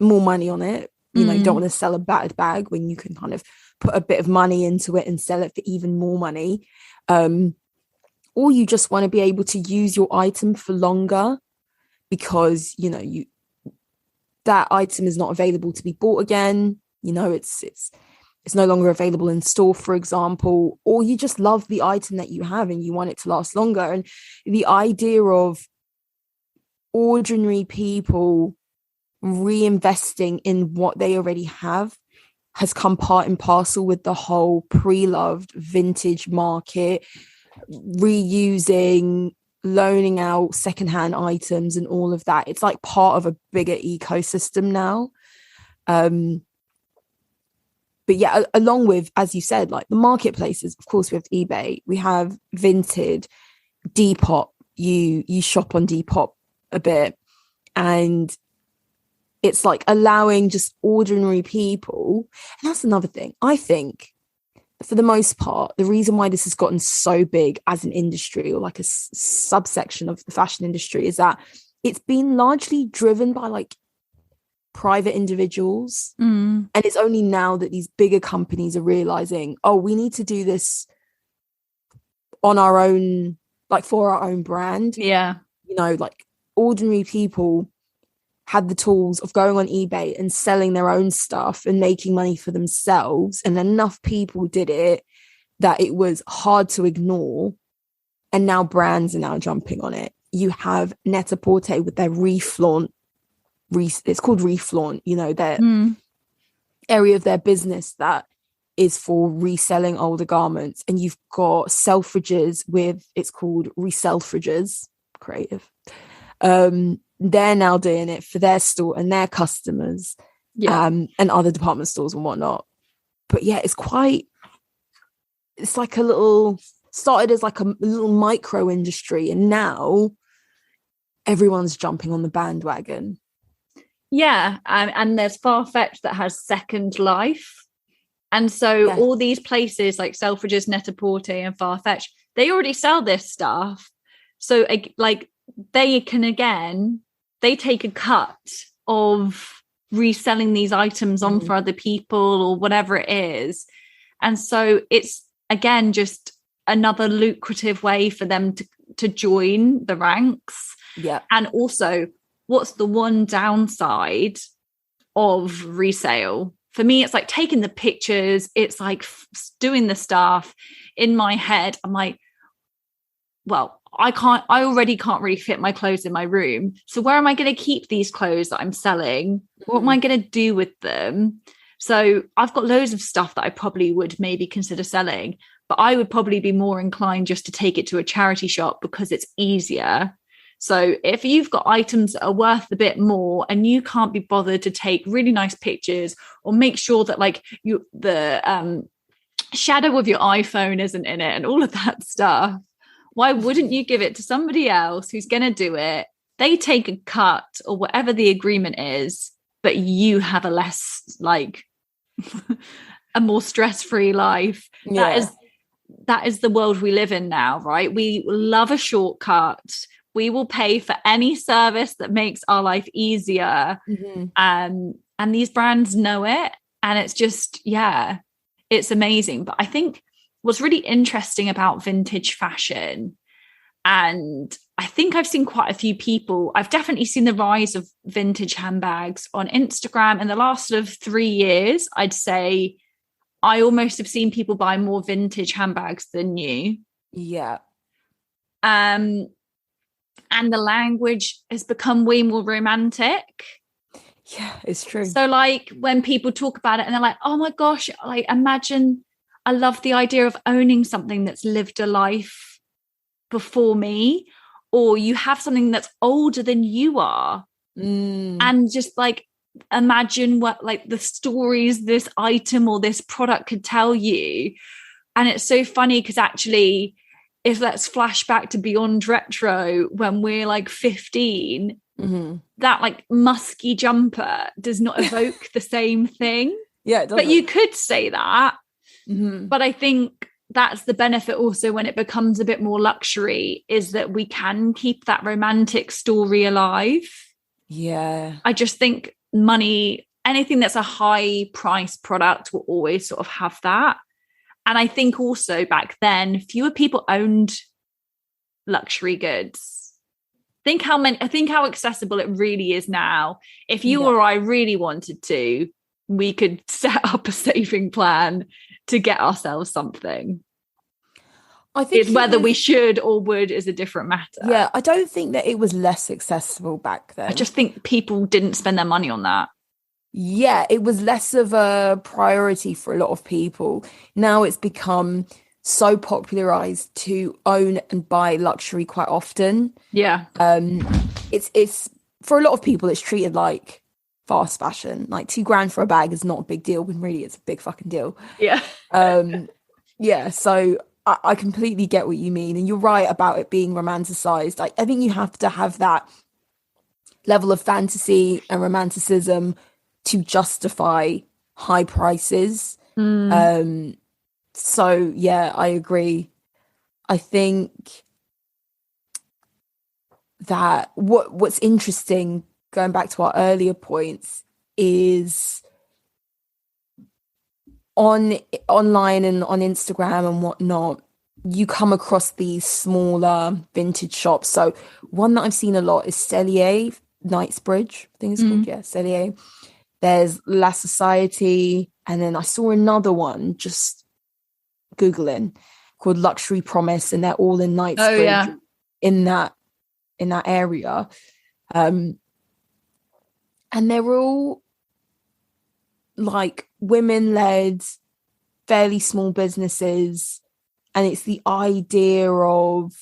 more money on it. You know, you don't want to sell a battered bag when you can kind of put a bit of money into it and sell it for even more money. Or you just want to be able to use your item for longer because, you know, that item is not available to be bought again. You know, it's no longer available in store, for example, or you just love the item that you have and you want it to last longer. And the idea of ordinary people reinvesting in what they already have has come part and parcel with the whole pre-loved vintage market, reusing, loaning out secondhand items and all of that. It's like part of a bigger ecosystem now. But yeah, along with, as you said, like the marketplaces, of course, we have eBay, we have Vinted, Depop. You shop on Depop a bit, and it's like allowing just ordinary people. And that's another thing. I think for the most part, the reason why this has gotten so big as an industry or like a subsection of the fashion industry is that it's been largely driven by like private individuals. And it's only now that these bigger companies are realizing, oh, we need to do this on our own, like for our own brand. Yeah. You know, like ordinary people had the tools of going on eBay and selling their own stuff and making money for themselves. And enough people did it that it was hard to ignore. And now brands are now jumping on it. You have Net-a-Porter with their reflaunt. It's called reflaunt, you know, their area of their business that is for reselling older garments. And you've got Selfridges with, it's called Reselfridges, creative. They're now doing it for their store and their customers, and other department stores and whatnot. But yeah, it's like started as like a little micro industry, and now everyone's jumping on the bandwagon. Yeah, and there's Farfetch that has Second Life. And so all these places like Selfridges, Net-a-Porter and Farfetch, they already sell this stuff. So like they can, again, they take a cut of reselling these items on for other people or whatever it is. And so it's, again, just another lucrative way for them to join the ranks. Yeah. And also, what's the one downside of resale? For me, it's like taking the pictures. It's like doing the stuff. In my head, I'm like, well, I already can't really fit my clothes in my room. So where am I going to keep these clothes that I'm selling? What am I going to do with them? So I've got loads of stuff that I probably would maybe consider selling, but I would probably be more inclined just to take it to a charity shop because it's easier. So if you've got items that are worth a bit more and you can't be bothered to take really nice pictures or make sure that like the shadow of your iPhone isn't in it and all of that stuff, why wouldn't you give it to somebody else who's going to do it? they take a cut or whatever the agreement is, but you have a less like a more stress-free life. Yeah. That is the world we live in now, right? We love a shortcut. We will pay for any service that makes our life easier. Mm-hmm. And these brands know it. And it's just, yeah, it's amazing. But I think what's really interesting about vintage fashion, and I think I've seen quite a few people, I've definitely seen the rise of vintage handbags on Instagram in the last sort of 3 years. I'd say I almost have seen people buy more vintage handbags than new. Yeah. And the language has become way more romantic. Yeah, it's true. So like when people talk about it and they're like, oh my gosh, like imagine, I love the idea of owning something that's lived a life before me, or you have something that's older than you are. And just like imagine what like the stories this item or this product could tell you. And it's so funny because actually, if let's flash back to beyond retro when we're like 15, that like musky jumper does not evoke the same thing. Yeah, it doesn't. But you could say that. But I think that's the benefit also when it becomes a bit more luxury, is that we can keep that romantic story alive. Yeah. I just think money, anything that's a high price product will always sort of have that. And I think also back then, fewer people owned luxury goods. Think how accessible it really is now. If you or I really wanted to, we could set up a saving plan to get ourselves something. I think whether we should or would is a different matter. Yeah, I don't think that it was less accessible back then. I just think people didn't spend their money on that. Yeah, it was less of a priority for a lot of people. Now it's become so popularized to own and buy luxury quite often. Yeah. It's for a lot of people, it's treated like fast fashion. Like $2,000 for a bag is not a big deal, when really it's a big fucking deal. Yeah. Yeah, so I completely get what you mean. And you're right about it being romanticized. Like, I think you have to have that level of fantasy and romanticism to justify high prices. So yeah, I agree. I think that what's interesting, going back to our earlier points, is online and on Instagram and whatnot, you come across these smaller vintage shops. So one that I've seen a lot is Cellier, Knightsbridge, I think it's called, Cellier. There's La Society, and then I saw another one just Googling called Luxury Promise, and they're all in Knightsbridge, in that area. And they're all like women-led, fairly small businesses, and it's the idea of,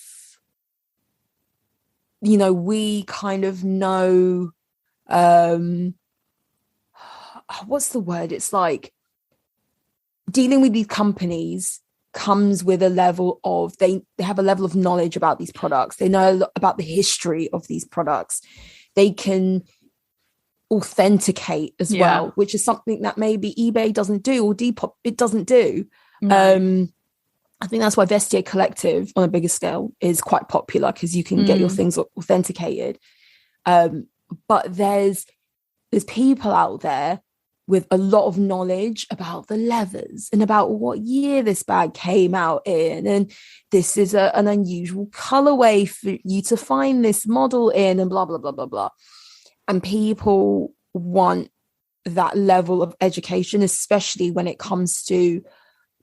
you know, we kind of know, what's the word? It's like dealing with these companies comes with a level of, they have a level of knowledge about these products. They know a lot about the history of these products. They can authenticate as well, which is something that maybe eBay doesn't do, or Depop, it doesn't do. I think that's why Vestiaire Collective on a bigger scale is quite popular, because you can get your things authenticated. But there's people out there with a lot of knowledge about the leathers and about what year this bag came out in, and this is an unusual colorway for you to find this model in, and blah blah blah blah blah. And people want that level of education, especially when it comes to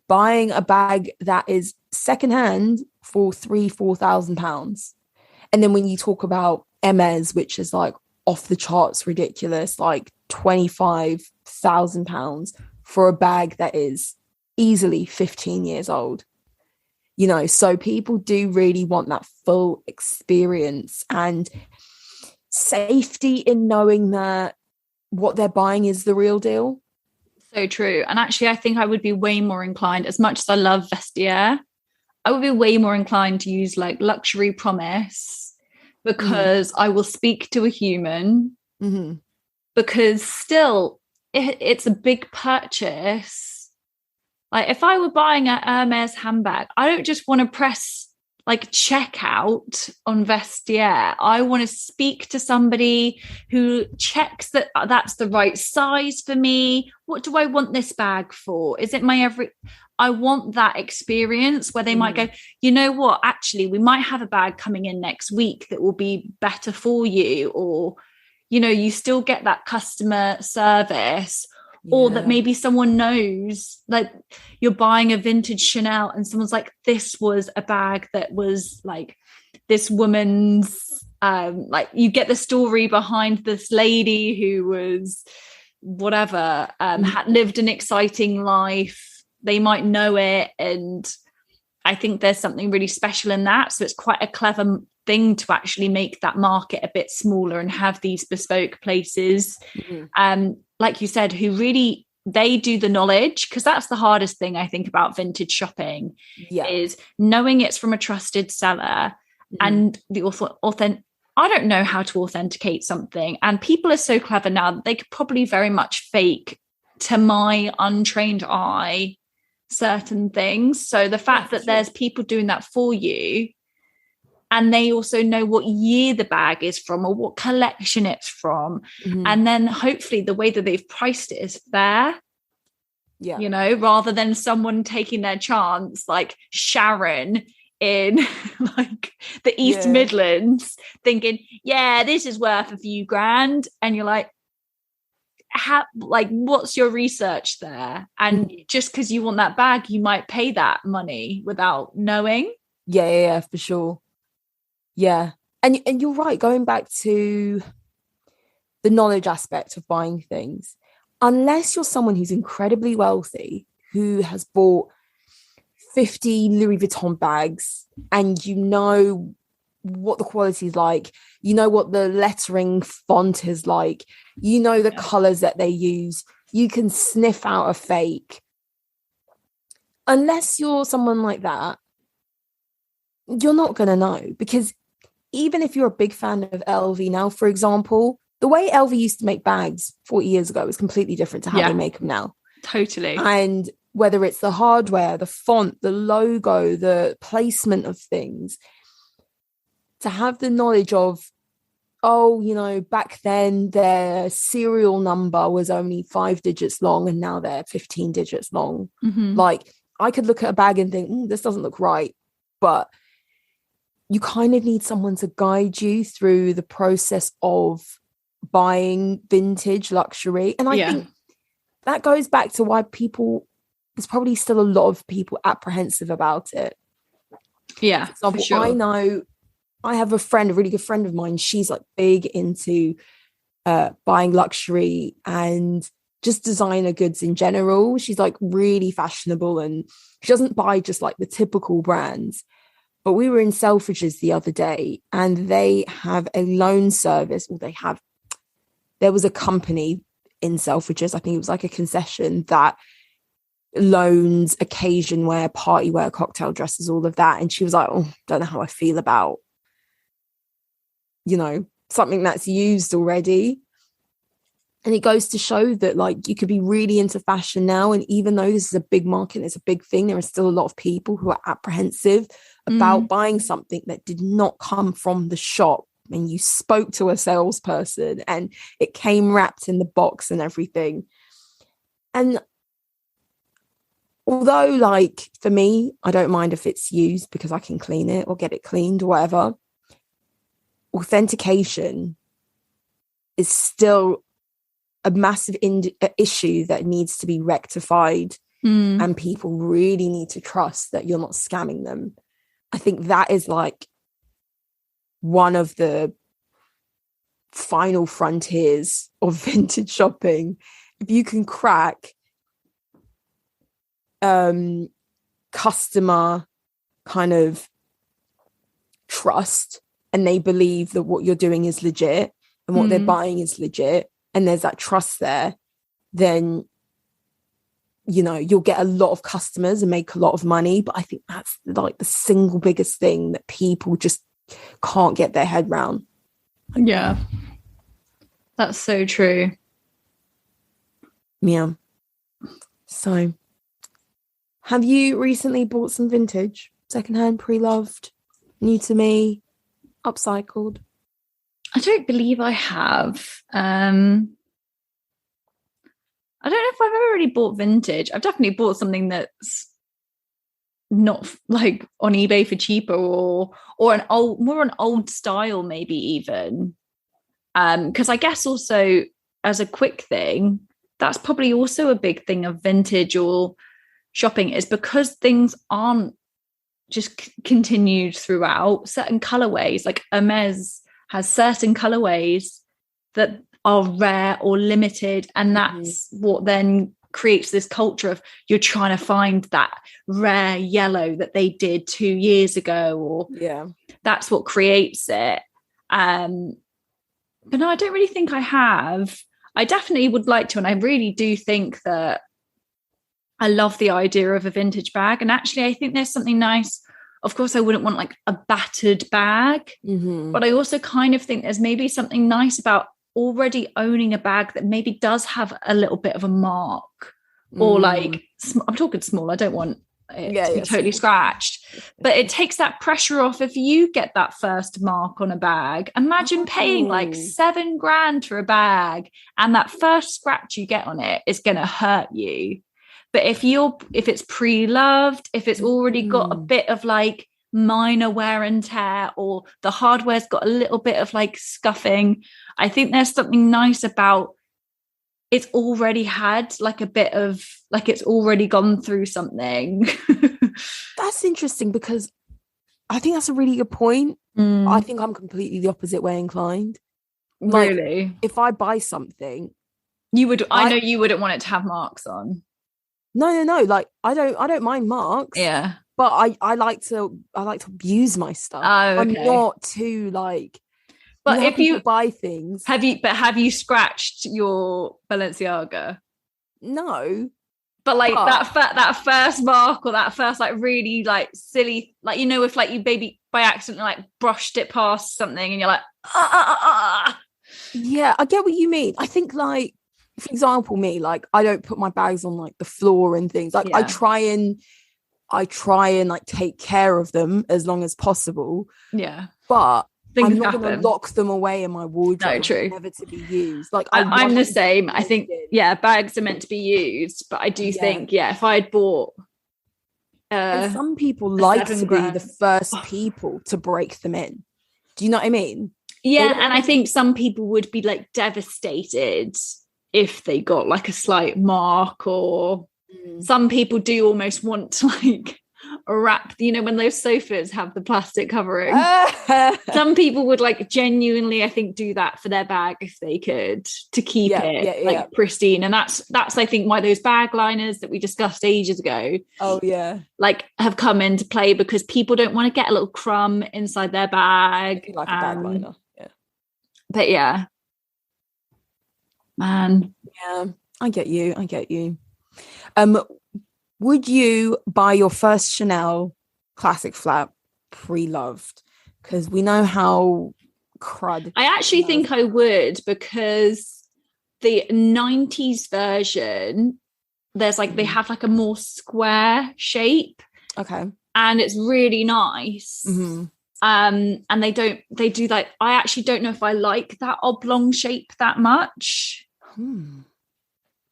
buying a bag that is secondhand for £4,000. And then when you talk about Hermes, which is like off the charts ridiculous, like £25,000 for a bag that is easily 15 years old, you know. So people do really want that full experience and safety in knowing that what they're buying is the real deal. So true. And actually, I think I would be way more inclined, as much as I love Vestiaire, I would be way more inclined to use like Luxury Promise, because I will speak to a human, because still it's a big purchase. Like if I were buying a Hermes handbag, I don't just want to press like checkout on Vestiaire. I want to speak to somebody who checks that that's the right size for me. What do I want this bag for? Is it I want that experience where they might go, you know what, actually, we might have a bag coming in next week that will be better for you. Or, you know, you still get that customer service. Or that maybe someone knows, like you're buying a vintage Chanel and someone's like, this was a bag that was like this woman's, like you get the story behind this lady who was whatever, had lived an exciting life. They might know it. And I think there's something really special in that. So it's quite a clever thing to actually make that market a bit smaller and have these bespoke places. Like you said, who really, they do the knowledge, because that's the hardest thing I think about vintage shopping is knowing it's from a trusted seller and the I don't know how to authenticate something, and people are so clever now that they could probably very much fake, to my untrained eye, certain things. So the fact that there's people doing that for you, and they also know what year the bag is from or what collection it's from. And then hopefully the way that they've priced it is fair. You know, rather than someone taking their chance, like Sharon in like the East Midlands thinking, this is worth a few grand. And you're like, what's your research there? And just because you want that bag, you might pay that money without knowing. Yeah, for sure. Yeah. And you're right, going back to the knowledge aspect of buying things, unless you're someone who's incredibly wealthy, who has bought 50 Louis Vuitton bags, and you know what the quality is like, you know what the lettering font is like, you know the colors that they use, you can sniff out a fake. Unless you're someone like that, you're not going to know, because even if you're a big fan of LV now, for example, the way LV used to make bags 40 years ago is completely different to how they make them now. Totally. And whether it's the hardware, the font, the logo, the placement of things, to have the knowledge of, you know, back then their serial number was only 5 digits long and now they're 15 digits long. Like, I could look at a bag and think, this doesn't look right. But you kind of need someone to guide you through the process of buying vintage luxury. And I think that goes back to why there's probably still a lot of people apprehensive about it. Yeah, for example, for sure. I know I have a really good friend of mine. She's like big into buying luxury and just designer goods in general. She's like really fashionable, and she doesn't buy just like the typical brands. But we were in Selfridges the other day, and they have a loan service, or there was a company in Selfridges, I think it was like a concession, that loans occasion wear, party wear, cocktail dresses, all of that. And she was like, don't know how I feel about, you know, something that's used already. And it goes to show that, like, you could be really into fashion now, and even though this is a big market, it's a big thing, there are still a lot of people who are apprehensive about buying something that did not come from the shop, and you spoke to a salesperson and it came wrapped in the box and everything. And although, like, for me, I don't mind if it's used because I can clean it or get it cleaned or whatever, authentication is still a massive issue that needs to be rectified, and people really need to trust that you're not scamming them. I think that is like one of the final frontiers of vintage shopping. If you can crack customer kind of trust, and they believe that what you're doing is legit and what they're buying is legit, and there's that trust there, then, you know, you'll get a lot of customers and make a lot of money. But I think that's like the single biggest thing that people just can't get their head round. Yeah, that's so true. Yeah. So, have you recently bought some vintage, secondhand, pre-loved, new to me, upcycled? I don't believe I have. I don't know if I've ever really bought vintage. I've definitely bought something that's not like on eBay for cheaper, or an old style, maybe even. Because I guess also as a quick thing, that's probably also a big thing of vintage or shopping, is because things aren't just continued throughout. Certain colorways, like Hermes has certain colorways that are rare or limited, and that's what then creates this culture of you're trying to find that rare yellow that they did 2 years ago, or that's what creates it. But no, I don't really think I have. I definitely would like to, and I really do think that I love the idea of a vintage bag. And actually, I think there's something nice. Of course, I wouldn't want like a battered bag, but I also kind of think there's maybe something nice about already owning a bag that maybe does have a little bit of a mark, or like, I'm talking small. I don't want it to be totally scratched, but it takes that pressure off. If you get that first mark on a bag, imagine paying like $7,000 for a bag, and that first scratch you get on it is going to hurt you. But if it's pre-loved, if it's already got a bit of like minor wear and tear, or the hardware's got a little bit of like scuffing, I think there's something nice about it's already had like a bit of like, it's already gone through something. That's interesting, because I think that's a really good point. I think I'm completely the opposite way inclined. Like, really? if I buy something, I know you wouldn't want it to have marks on. No. Like, I don't mind marks. Yeah. But I like to use my stuff. Oh, okay. I'm not too like. But if you buy things, have you scratched your Balenciaga? No. But like that first mark, or that first like really like silly, like, you know, if like you maybe by accident like brushed it past something, and you're like, Yeah, I get what you mean. I think, like, for example, me, like, I don't put my bags on like the floor and things. Like, I try and like take care of them as long as possible. Yeah. But Things I'm not going to lock them away in my wardrobe. No, true. Never to be used. Like, I'm the same. I think, bags are meant to be used, but I do think, if I had bought and some people like to be the first people to break them in. Do you know what I mean? Yeah, and I think some people would be like devastated if they got like a slight mark, or some people do almost want to like wrap, you know, when those sofas have the plastic covering. Some people would like genuinely, I think, do that for their bag if they could, to keep it pristine. And that's I think why those bag liners that we discussed ages ago like have come into play, because people don't want to get a little crumb inside their bag. Like a bag liner. But man, I get you. Would you buy your first Chanel classic flat pre-loved? Because we know how crud. I actually think I would, because the 90s version, there's like, they have like a more square shape. Okay. And it's really nice. And they do like, I actually don't know if I like that oblong shape that much.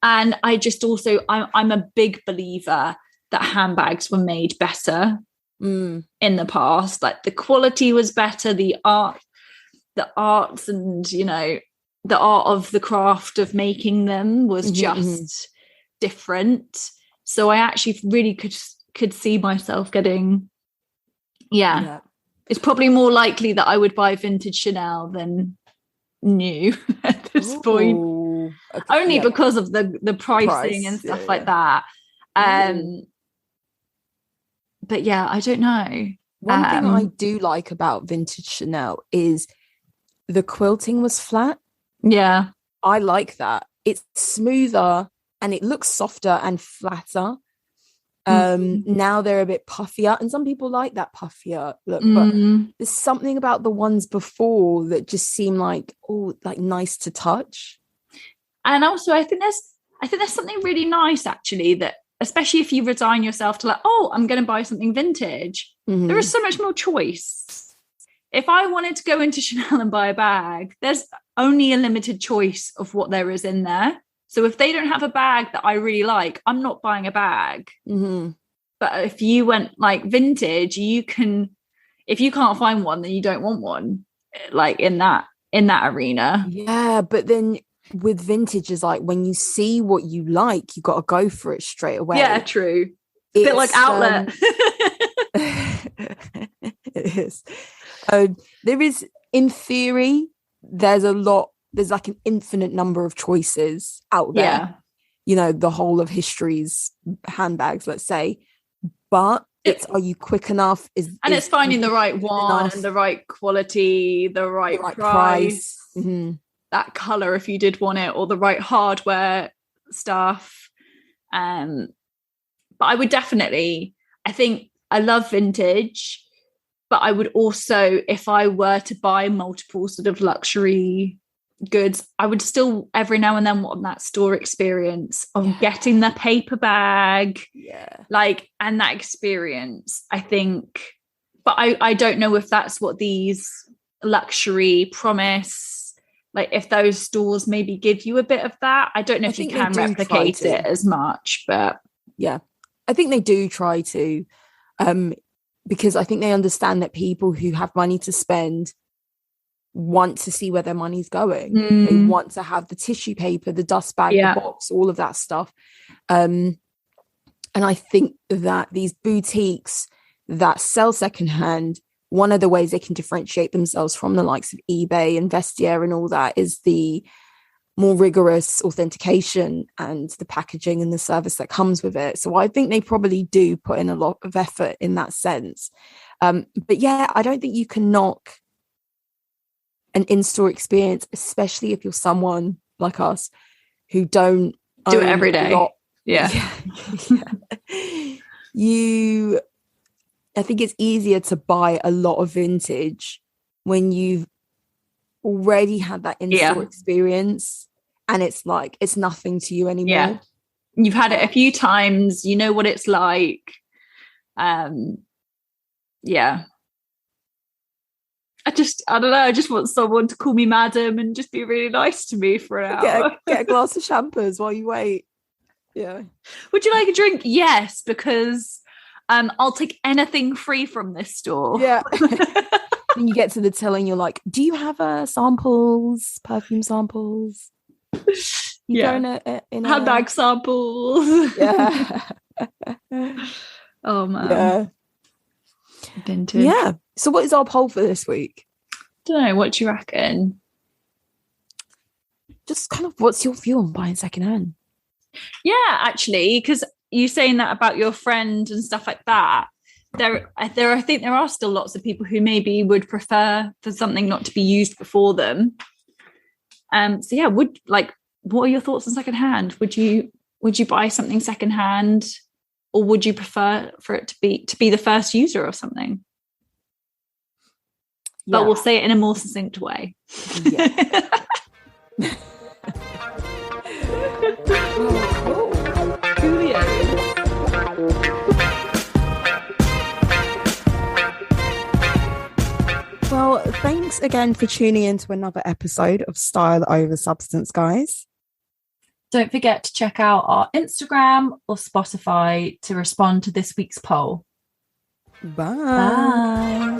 And I just also, I'm a big believer that handbags were made better in the past. Like, the quality was better, the arts and, you know, the art of the craft of making them was just different. So I actually really could see myself getting, it's probably more likely that I would buy vintage Chanel than new at this point. Okay. Only because of the pricing and stuff like that. But I don't know. One thing I do like about vintage Chanel is the quilting was flat. Yeah. I like that. It's smoother and it looks softer and flatter. Now they're a bit puffier, and some people like that puffier look, but there's something about the ones before that just seem like nice to touch. And also I think there's something really nice actually, that especially if you resign yourself to I'm going to buy something vintage, there is so much more choice. If I wanted to go into Chanel and buy a bag, there's only a limited choice of what there is in there. So if they don't have a bag that I really like, I'm not buying a bag. But if you went vintage, if you can't find one, then you don't want one, in that arena. Yeah, but then with vintage is when you see what you like, you got to go for it straight away. Yeah, true. It's a bit like Outlet. It is. There is, in theory, there's an infinite number of choices out there. Yeah. The whole of history's handbags, let's say. But are you quick enough? It's finding the right one and the right quality, the right price. That color if you did want it, or the right hardware stuff. But I would definitely, I think I love vintage, but I would also, if I were to buy multiple sort of luxury goods, I would still every now and then want that store experience of getting the paper bag, and that experience, I think. But I don't know if that's what these luxury promise, if those stores maybe give you a bit of that. I don't know if you can replicate it as much, but yeah, I think they do try to, because I think they understand that people who have money to spend want to see where their money's going. They want to have the tissue paper, the dust bag, the box, all of that stuff. And I think that these boutiques that sell secondhand, one of the ways they can differentiate themselves from the likes of eBay and Vestiaire and all that is the more rigorous authentication and the packaging and the service that comes with it. So I think they probably do put in a lot of effort in that sense. But yeah, I don't think you can knock an in-store experience, especially if you're someone like us who don't do it every day. I think it's easier to buy a lot of vintage when you've already had that in-store experience, and it's nothing to you anymore. Yeah, you've had it a few times, you know what it's like. I don't know, I just want someone to call me madam and just be really nice to me for an hour. Get a glass of champers while you wait. Yeah. Would you like a drink? Yes, because I'll take anything free from this store. Yeah. Then you get to the till and you're like, do you have samples, perfume samples? You go in a handbag samples. Yeah. Oh man. Yeah. Vintage. Yeah. So what is our poll for this week? Don't know. What do you reckon? Just kind of, what's your view on buying secondhand? Yeah, actually, because you saying that about your friend and stuff like that, I think there are still lots of people who maybe would prefer for something not to be used before them. So yeah, what are your thoughts on secondhand? Would you buy something secondhand, or would you prefer for it to be the first user of something? Yeah. But we'll say it in a more succinct way. Yeah. Well, thanks again for tuning in to another episode of Style Over Substance, guys. Don't forget to check out our Instagram or Spotify to respond to this week's poll. Bye.